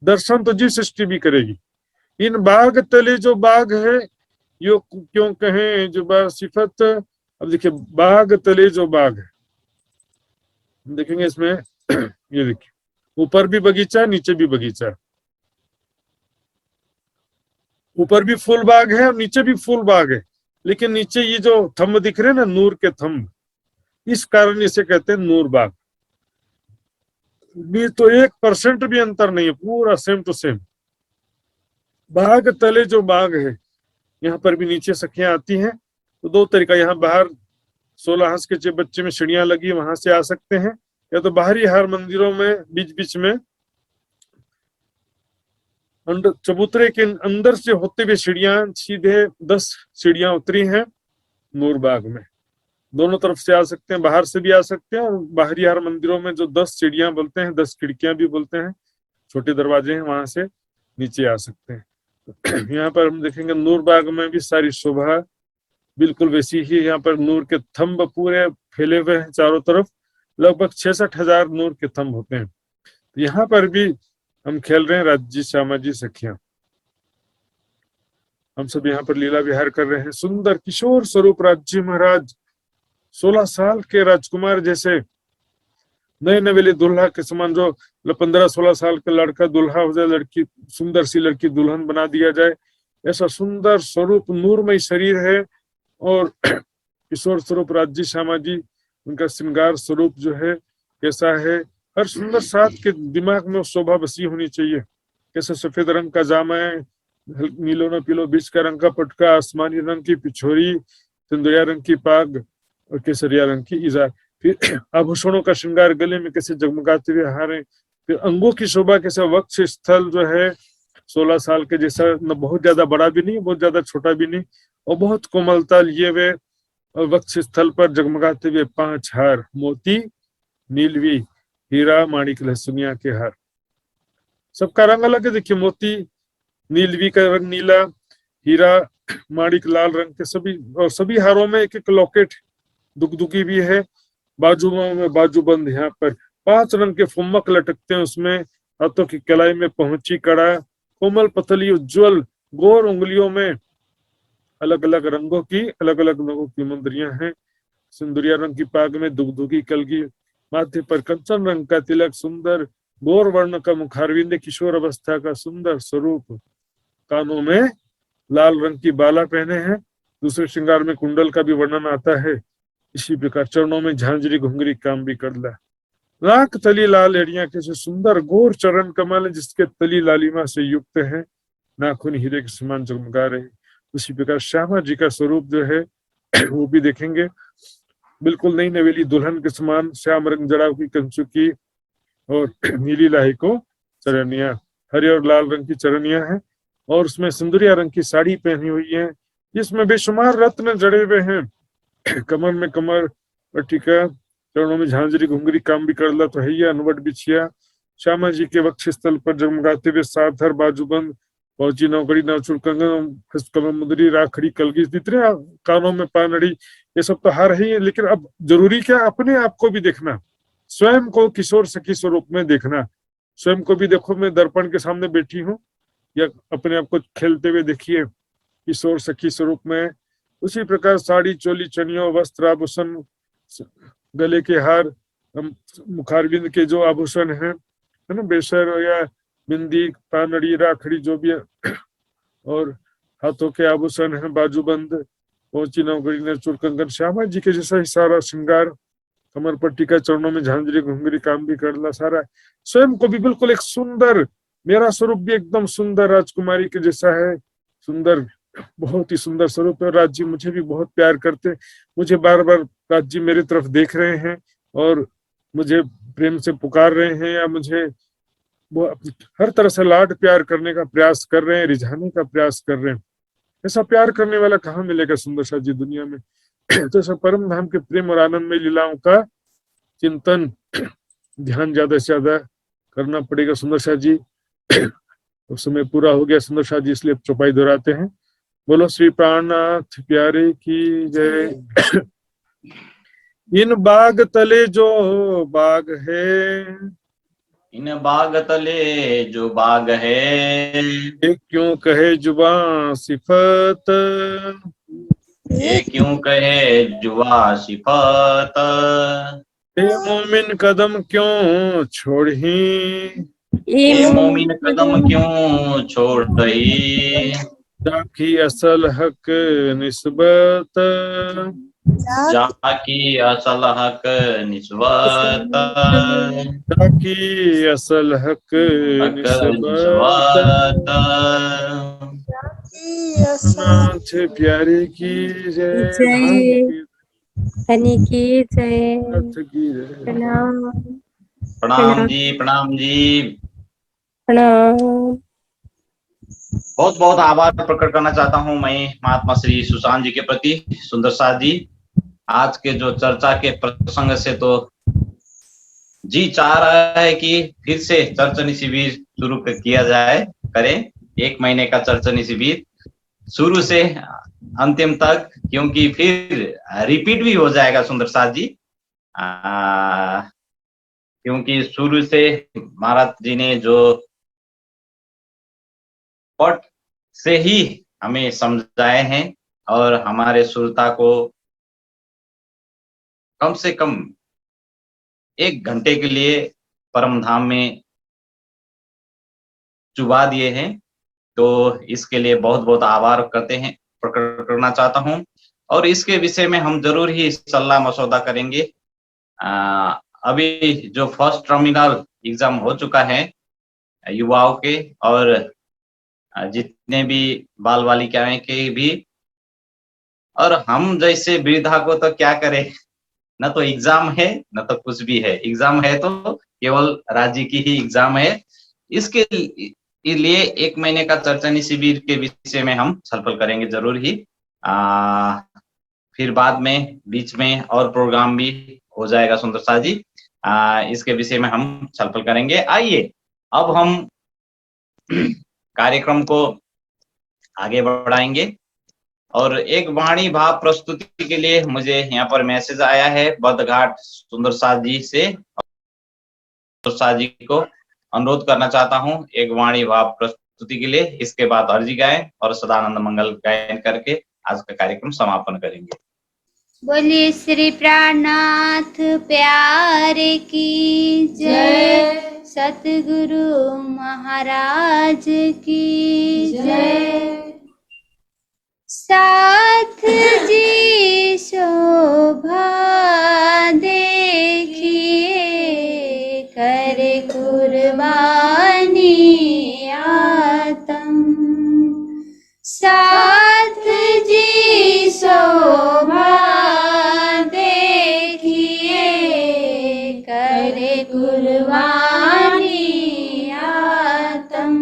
दर्शन तो जीव सृष्टि भी करेगी। इन बाग तले जो बाग है यो क्यों कहें जो सिफत। अब देखिए बाग तले जो बाग है, देखेंगे इसमें ये देखिए, ऊपर भी बगीचा है, नीचे भी बगीचा है। ऊपर भी फूल बाग है और नीचे भी फूल बाग है, लेकिन नीचे ये जो थंब दिख रहे हैं ना, नूर के थंब, इस कारण इसे कहते हैं नूर बाग। भी तो 1% भी अंतर नहीं है, पूरा सेम टू सेम। बाग तले जो बाग है, यहाँ पर भी नीचे सखियां आती हैं। तो 2 तरीका, यहाँ बाहर 16 हंस के बच्चे में सीढ़ियां लगी, वहां से आ सकते हैं, या तो बाहरी हार मंदिरों में बीच बीच में चबूतरे के अंदर से होते हुए सीढ़ियां, सीधे 10 सीढ़ियां उतरी हैं नूर बाग में। दोनों तरफ से आ सकते हैं, बाहर से भी आ सकते हैं, और बाहरी हार मंदिरों में जो 10 सीढ़ियां बोलते हैं, 10 खिड़कियां भी बोलते हैं, छोटे दरवाजे हैं, वहां से नीचे आ सकते हैं। यहाँ पर हम देखेंगे नूर बाग में भी सारी शोभा बिल्कुल वैसी ही। यहाँ पर नूर के थंब पूरे फैले हुए हैं चारों तरफ, लगभग 66,000 नूर के थंब होते हैं। यहाँ पर भी हम खेल रहे हैं राज्य श्यामा जी सखियां। हम सब यहाँ पर लीला विहार कर रहे हैं। सुंदर किशोर स्वरूप राज्य महाराज 16 साल के राजकुमार जैसे, नए नवेली दुल्हा के समान, जो 15-16 साल का लड़का दुल्हा हो जाए, लड़की सुंदर सी लड़की दुल्हन बना दिया जाए, ऐसा सुंदर स्वरूप, नूरमय शरीर है। और किशोर स्वरूप राज्य श्यामा जी, उनका श्रृंगार स्वरूप जो है कैसा है, हर सुंदर साथ के दिमाग में शोभा बसी होनी चाहिए। कैसे सफेद रंग का जामा है, नीलो न पीलो बीच का रंग का पटका, आसमानी रंग की पिछोरी, सिंदूरिया रंग की पाग और केसरिया रंग की इजार। फिर आभूषणों का श्रृंगार, गले में कैसे जगमगाते हुए हारे। फिर अंगों की शोभा कैसे, वक्ष स्थल जो है 16 साल के जैसा, न बहुत ज्यादा बड़ा भी नहीं, बहुत ज्यादा छोटा भी नहीं, और बहुत कोमलता लिए हुए, और वक्ष स्थल पर जगमगाते हुए 5 हार, मोती, नीलवी, हीरा, माणिक, लहसुनिया के हार। सबका रंग अलग है, देखिए, मोती, नीलवी का रंग नीला, हीरा, माणिक लाल रंग के सभी, और सभी हारों में एक एक लॉकेट, दुगदुगी भी है। बाजुओं में बाजूबंद, यहाँ पर 5 रंग के फुम्मक लटकते हैं उसमें। हाथों की कलाई में पहुंची कड़ा, कोमल पतली उज्जवल गोर उंगलियों में अलग अलग रंगों की मुंदरियां हैं। सिंदूरिया रंग की पाग में दुगदुगी कलगी, माथे पर कंचन रंग का तिलक, सुंदर गोर वर्ण का मुखारविंद, किशोर अवस्था का सुंदर स्वरूप। कानों में लाल रंग की बाला पहने हैं। दूसरे श्रृंगार में कुंडल का भी वर्णन आता है। इसी प्रकार चरणों में झांझरी घुंघरी काम भी कर ला। लाख तली लाल एड़ियां कैसे सुंदर गोर चरण कमल जिसके तली लालिमा से युक्त है, नाखून हीरे के समान जगमगा रहे। उसी प्रकार श्यामा जी का स्वरूप जो है वो भी देखेंगे, बिल्कुल नई नवेली दुल्हन के समान, श्याम रंग जड़ा की कंचुकी और नीली लाही को चरनिया, हरे और लाल रंग की चरनिया है, और उसमें सिंदूरिया रंग की साड़ी पहनी हुई है, जिसमें बेशुमार रत्न जड़े हुए हैं। कमर में कमर पट्टिका, चरणों में झांझरी घुंघरी काम भी कर ला तो हैया, अनवट बिछिया। श्यामा जी के वक्ष स्थल पर जगमगाते हुए 7 हर, बाजूबंद, पहुंची नौकरी, नाचुर कंगन, कलम मुदरी, राखड़ी, कलगी, जितने कानों में पानड़ी, ये सब तो हार ही है। लेकिन अब जरूरी क्या, अपने आप को भी देखना, स्वयं को किशोर सखी स्वरूप में देखना। स्वयं को भी देखो, मैं दर्पण के सामने बैठी हूँ, या अपने आप को खेलते हुए देखिए किशोर सखी स्वरूप में। उसी प्रकार साड़ी, चोली, चनियों, वस्त्र, आभूषण, गले के हार, मुखारबिंद के जो आभूषण है ना, बेसर या बिंदी, पानड़ी, राखड़ी जो भी है, और हाथों के आभूषण है, बाजूबंद, पहुंची नौकरी, नचुर कंगन, श्यामा जी के जैसा ही सारा श्रृंगार, कमर पट्टी का, चरणों में झांझरी घुंघरी काम भी कर ला सारा। स्वयं को भी बिल्कुल एक सुंदर, मेरा स्वरूप भी एकदम सुंदर राजकुमारी के जैसा है, सुंदर, बहुत ही सुंदर स्वरूप है। राज जी मुझे भी बहुत प्यार करते, मुझे बार बार राज जी मेरी तरफ देख रहे हैं और मुझे प्रेम से पुकार रहे हैं, या मुझे वो हर तरह से लाड प्यार करने का प्रयास कर रहे हैं, रिझाने का प्रयास कर रहे हैं। ऐसा प्यार करने वाला कहाँ मिलेगा सुंदर सा जी दुनिया में। तो सब परम धाम के प्रेम और आनंद में लीलाओं का चिंतन, ध्यान ज्यादा से ज्यादा करना पड़ेगा सुंदर सा जी। तो समय पूरा हो गया सुंदर सा जी, इसलिए चौपाई दोहराते हैं। बोलो श्री प्राणनाथ प्यारे की जय। इन बाग तले जो बाग है, इन बाग तले जो बाग है, ये क्यों कहे जुबा सिफत, ये क्यों कहे जुआ सिफत। ए मोमिन कदम क्यों छोड़ी, ए मोमिन कदम क्यों छोड़ रही, जाकी असल हक निस्बत, जाकी असल हक निस्बत, जाकी असल हक हक निस्बत। निस्बत। नाथ प्यारे की जय, जय धन धनी की जय। नाथ की जय। प्रणाम प्रणाम जी, प्रणाम जी। प्रणाम। बहुत बहुत आभार प्रकट करना चाहता हूं मैं महात्मा श्री सुशांत जी के प्रति, सुंदर साथ जी। आज के जो चर्चा के प्रसंग से तो जी चाह रहा है कि फिर से चर्चनी शिविर शुरू किया जाए, करें 1 महीने का चर्चनी शिविर शुरू से अंतिम तक, क्योंकि फिर रिपीट भी हो जाएगा सुंदर साथ जी। क्योंकि शुरू से महाराज जी ने जो पट से ही हमें समझाए हैं और हमारे श्रोता को कम से कम 1 घंटे के लिए परम धाम में चुबा दिए हैं। तो इसके लिए बहुत बहुत आभार प्रकट करना चाहता हूं। और इसके विषय में हम जरूर ही सलाह मसौदा करेंगे। अभी जो फर्स्ट टर्मिनल एग्जाम हो चुका है युवाओं के, और जितने भी बाल बालिकाएं के भी, और हम जैसे वृद्धा को तो क्या करें, न तो एग्जाम है न तो कुछ भी है। एग्जाम है तो केवल राज्य की ही एग्जाम है। इसके लिए 1 महीने का चर्चनी शिविर के विषय में हम छलफल करेंगे जरूर ही। फिर बाद में बीच में और प्रोग्राम भी हो जाएगा सुंदर शाह जी। इसके विषय में हम छलफल करेंगे। आइए अब हम कार्यक्रम को आगे बढ़ाएंगे और एक वाणी भाव प्रस्तुति के लिए मुझे यहाँ पर मैसेज आया है बद्धघाट सुंदर शाह जी से। सुंदर शाह जी को अनुरोध करना चाहता हूँ एक वाणी भाव प्रस्तुति के लिए। इसके बाद अर्जी गायन और सदानंद मंगल गायन करके आज का कार्यक्रम समापन करेंगे। बोलिए श्री प्राणनाथ प्यारे की जय, सतगुरु महाराज की जय। साथ जी शोभा देखिए, करे कुर्बानी आतम। साथ जी शोभा देखिए, करे कुर्बानी आतम।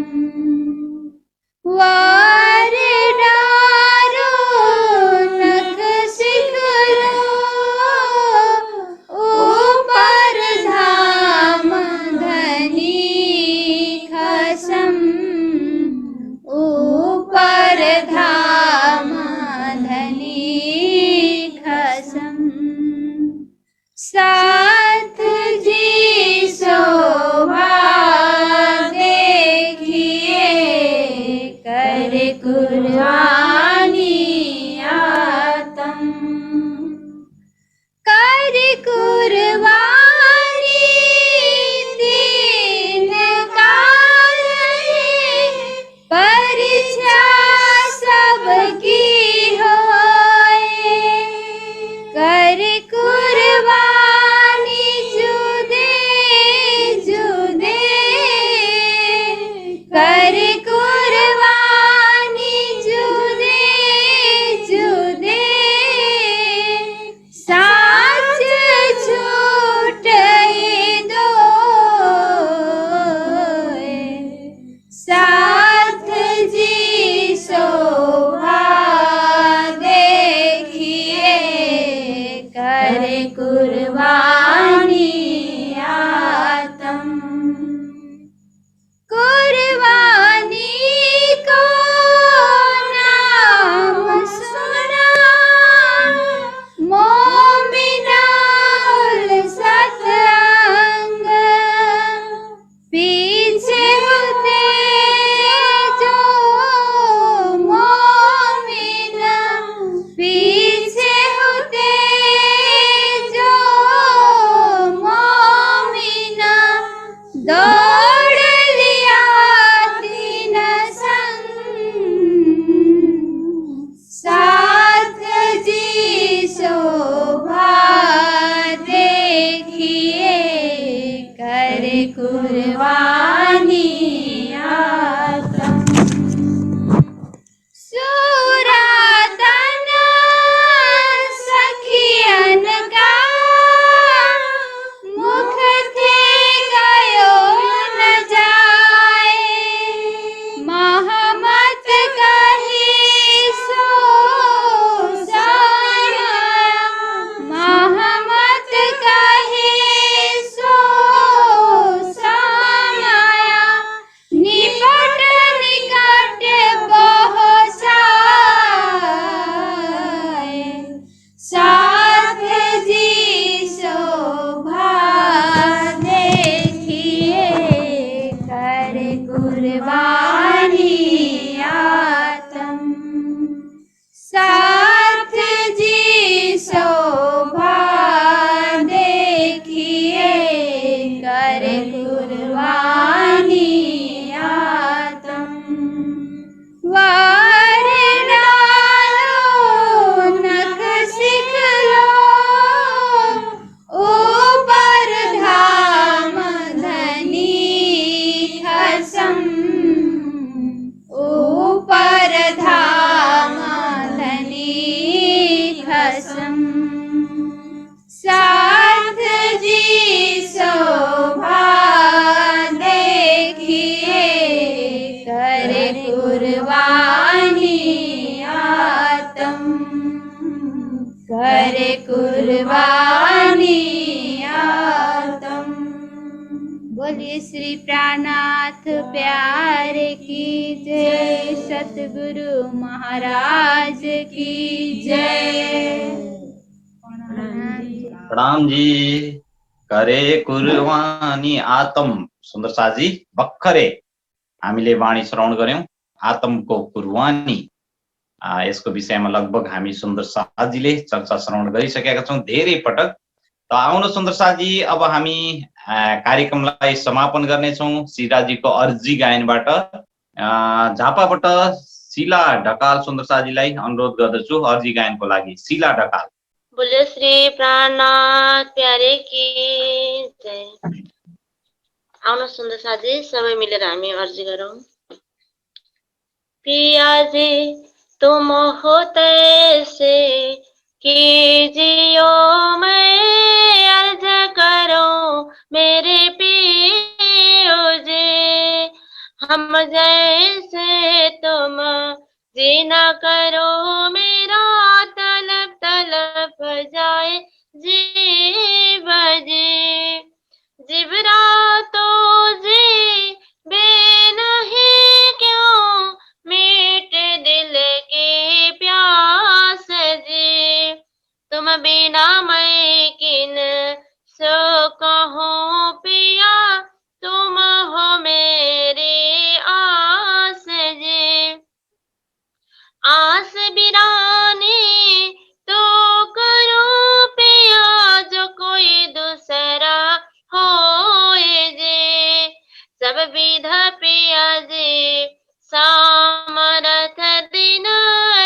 वार डारो नख सिखरो, ऊपर धाम धनी खसम। ऊपर धाम धनी खसम। साथ जी शोभा देखिए, करे कुर्बानी आतम। करे कुर्बानी दीन कारणे, परीक्षा सबकी होए। करे कुर्बानी जुदे जुदे, करे कुर्बानी जुदे जुदे। साच झूठ दो, साथ जी शोभा देखिए, करे कुर्बानी आतम। कुर्बानी को नाम सुना, मोमिनाल सतअंग। पीछे होते जो मोमिन, पीछे होते जो कुरबानी आतम। बोलिए श्री प्राणनाथ प्यारे की जय, सतगुरु महाराज की जय। प्रणाम जी। करे कुरबानी आतम। सुन्दर साजी भर्खरै हामीले वाणी श्रवण गर्यौं, आतमको कुरबानी। यसको विषयमा लगभग हामी सुन्दर साजीले चर्चा श्रवण गरिसकेका छौं धेरै पटक। त आउनु सुन्दर साजी, अब हामी कार्यक्रमलाई समापन गर्नेछौं सिराजीको अर्जी गायनबाट। झापाबाट शिला ढकाल सुन्दर साजीलाई अनुरोध गर्दछु अर्जी गायनको लागि। शिला ढकाल। बोले श्री प्राणनाथ प्यारे की जय। आउनु सुन्दर साथी सबै मिलेर हामी अर्जी गरौँ। पियाजी तुम हो तैसे कीजियो मैं अर्ज करो मेरे पियो जी, हम जैसे तुम जीना करो मेरा तलब तलब जाए जीव जी, जिबरा तो जी बे नहीं क्यों मीट दिल की प्यास जी, तुम बिना मैं किन सो कहूँ पिया तुम हो मेरी आस जी, आस बिरानी तो करो पिया जो कोई दूसरा होए जे, सब विधा पिया जी सामरथ दिन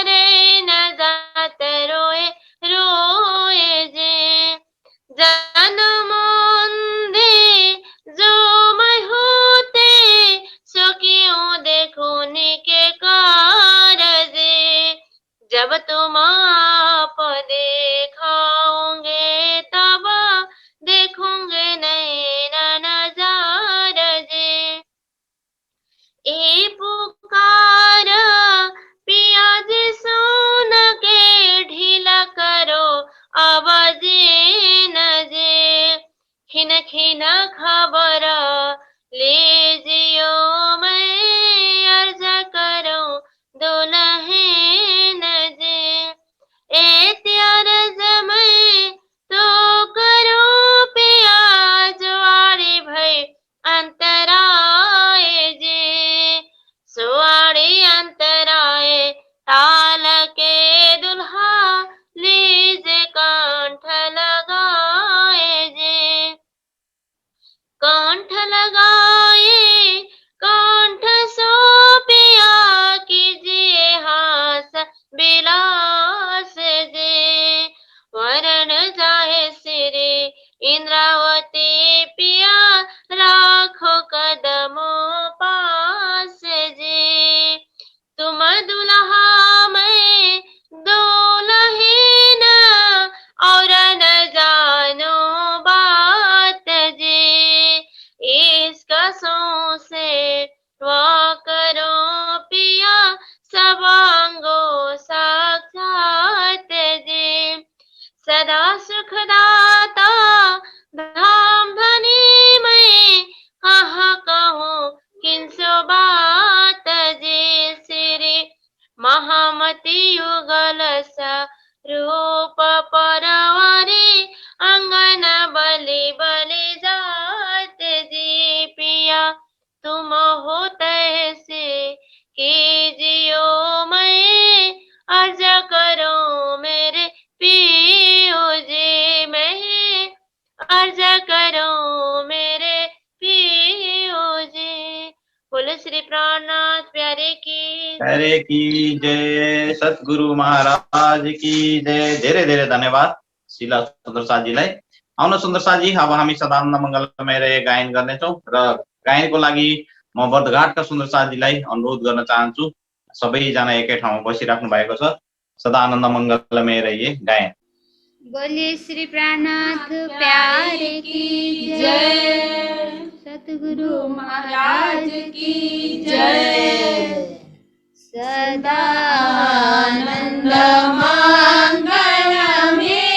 रे न जात रोए रोए जे, जन्मोंदे जो मैं होते सो क्यों देखो के कारजे, जब तुम आप देखाओगे तब देखोगे नैना नजार जे, ए पुकार पिया जी सुन के ढीला करो आवाज़ न जे, खिन खिन खबर लीजियो मैं अर्ज करूं दुल्हन जे, ए त्यारज मैं तो करो पिया जुआरी भई अंतराय जे, सुआरी अंतराय ताल के दुल्हा लीजे कंठ लगाए जे, कंठ लगाए कंठ सो पिया कीजिए हास बिलास जे, वरण जाए श्री इंद्रावती पिया राखो कदमों पास जे, तुम दुल्हा मैं दुल्हन और न जानो बात जे, इसका सौ से वो करो पिया सवांगो साक्षात जे, सदा सुखदाता धाम धनी मैं कहाँ कहूँ किनसो बात जे, श्री महामती युगल सा रूप परवारी अंगन बलि बलि जात जी, पिया तुम हो तैसे कीजियो मैं अर्ज करो मेरे पियो जी, मैं अर्ज करो मेरे पियो जी। बोले श्री प्राणनाथ प्यारे की जय, सतगुरु महाराज की जय। धेरै धेरै धन्यवाद शिला सुन्दर साजीलाई। आउनु सुन्दर साजी, अब हामी सदानन्द मङ्गलमय गायन गर्नेछौँ र गायनको लागि म बर्दघाटका सुन्दर साजीलाई अनुरोध गर्न चाहन्छु। सबैजना एकै ठाउँमा बसिराख्नु भएको छ। सदानन्द मङ्गलमय गायन। बोलिए श्री प्राणनाथ प्यारे की जय, सतगुरु महाराज की जय, सदानंद मंगल में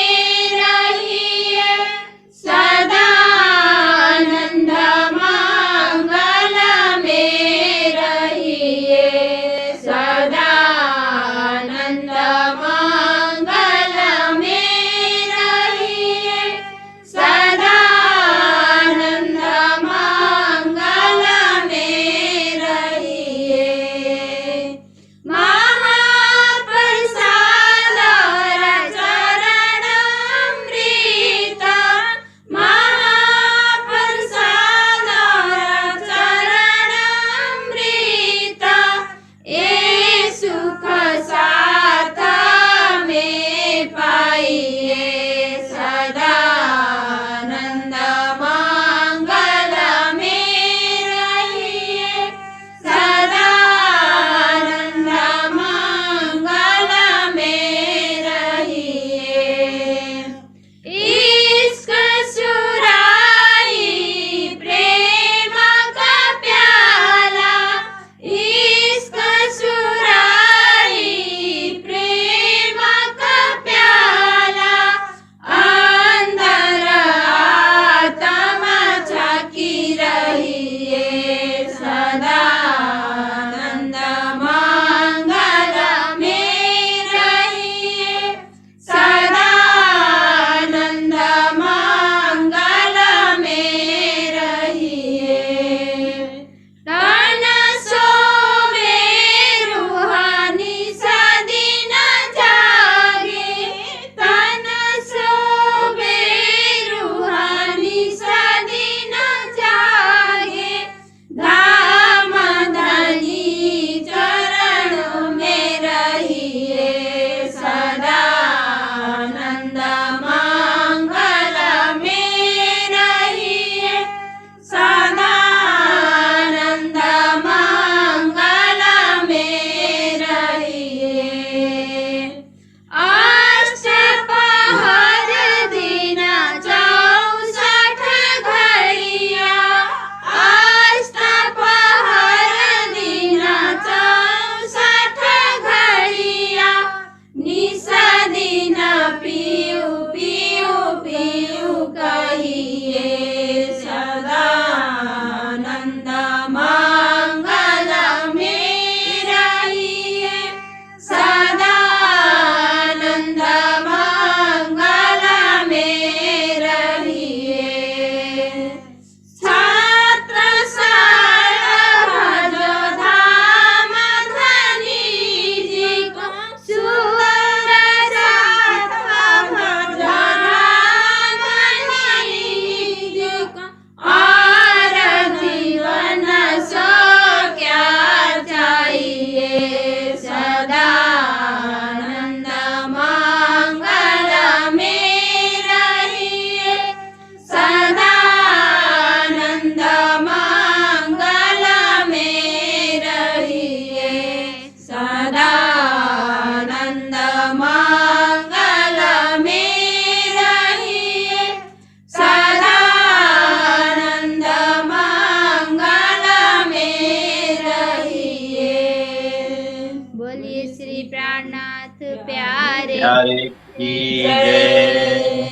प्यारे की जय।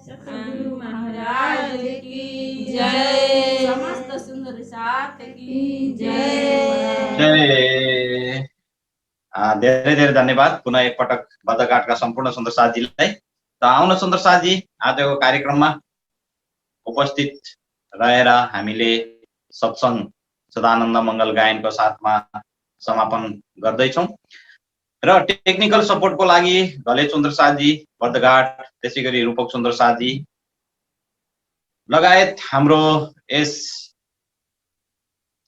सतगुरु महाराज की जय। समस्त सुंदर साथ की जय। जय। धेरै धेरै धन्यवाद पुनः एकपटक बद्धघाटका सम्पूर्ण सुन्दर साथीलाई। त आउन सुन्दर साथी, आजको कार्यक्रममा उपस्थित रहेर हामीले सत्संग सदानन्द मङ्गल गायनको साथमा समापन गर्दैछौँ र टेक्निकल सपोर्टको लागि घले सुन्दर साथी, बद्धघाट, त्यसै गरी रूपक सुन्दर साथी लगायत हाम्रो यस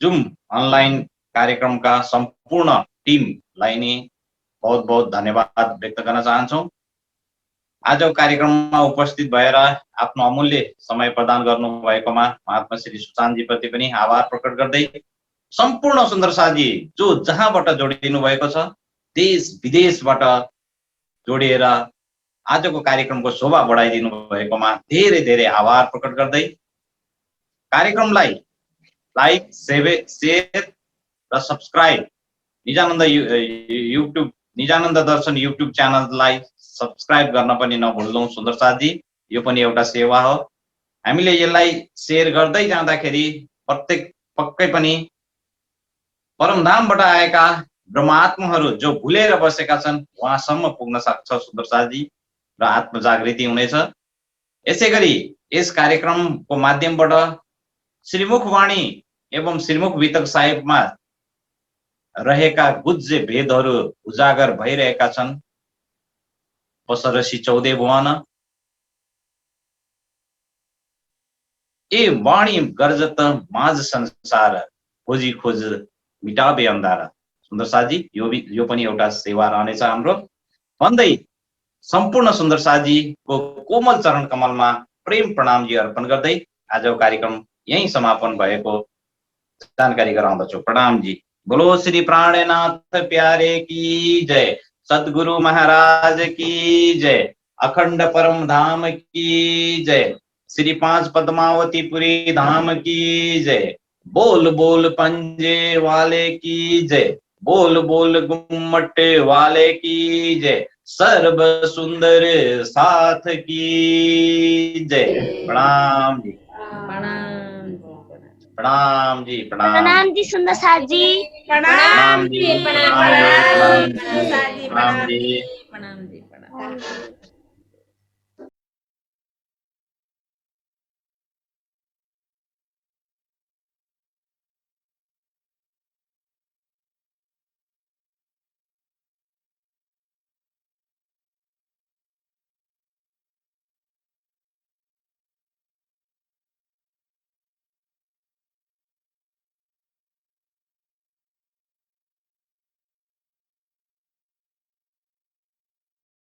जुम अनलाइन कार्यक्रमका सम्पूर्ण टिमलाई नै बहुत बहुत धन्यवाद व्यक्त गर्न चाहन्छौँ। आजको कार्यक्रममा उपस्थित भएर आफ्नो अमूल्य समय प्रदान गर्नुभएकोमा महात्मा श्री सुशान्तजी प्रति पनि आभार प्रकट गर्दै सम्पूर्ण सुन्दर साथी जो जहाँबाट जोडिनु भएको छ, देश विदेशबाट जोडिएर आजको कार्यक्रमको शोभा बढाइदिनु भएकोमा धेरै धेरै आभार प्रकट गर्दै कार्यक्रमलाई लाइक, शेयर र सब्सक्राइब निजानन्द दर्शन युट्युब च्यानललाई सब्सक्राइब गर्न पनि नभुल्नु सुन्दर साथी। यो पनि एउटा सेवा हो। हामीले यसलाई शेयर गर्दै जाँदाखेरि पक्कै पनि परमधामबाट आएका ब्रह्मात्माहरू जो भुलेर बसेका छन् उहाँसम्म पुग्न सक्छ सुन्दर साथी र आत्मजागृति हुनेछ। यसै गरी यस कार्यक्रमको माध्यमबाट श्रीमुखवाणी एवं श्रीमुख वितक साहेबमा रहेका गुज्जे भेदहरू उजागर भइरहेका छन्। पसरसी 14 भुवन ए वाणी गर्जत माझ संसार, खोजी खोज मिटाबे अन्धार। सुन्दर साथी, यो पनि एउटा सेवा रहनेछ हाम्रो भन्दै सम्पूर्ण सुन्दर साथीको कोमल चरण कमलमा प्रेम प्रणामजी अर्पण गर्दै आजको कार्यक्रम यही समापन भएको जानकारी गराउँदछु। प्रणाम जी। बोलो श्री प्राणनाथ प्यारे की जय। सद्गुरु महाराज की जय। अखंड परम धाम की जय। श्री 5 पद्मावतीपुरी धाम की जय। बोल बोल पंजे वाले की जय। बोल बोल गुम्मट वाले की जय। सर्व सुंदर साथ की जय। प्रणाम जी। प्रणाम जी। प्रणाम जी सुंदर साथ जी। प्रणाम जी। प्रणाम जी। प्रणाम जी।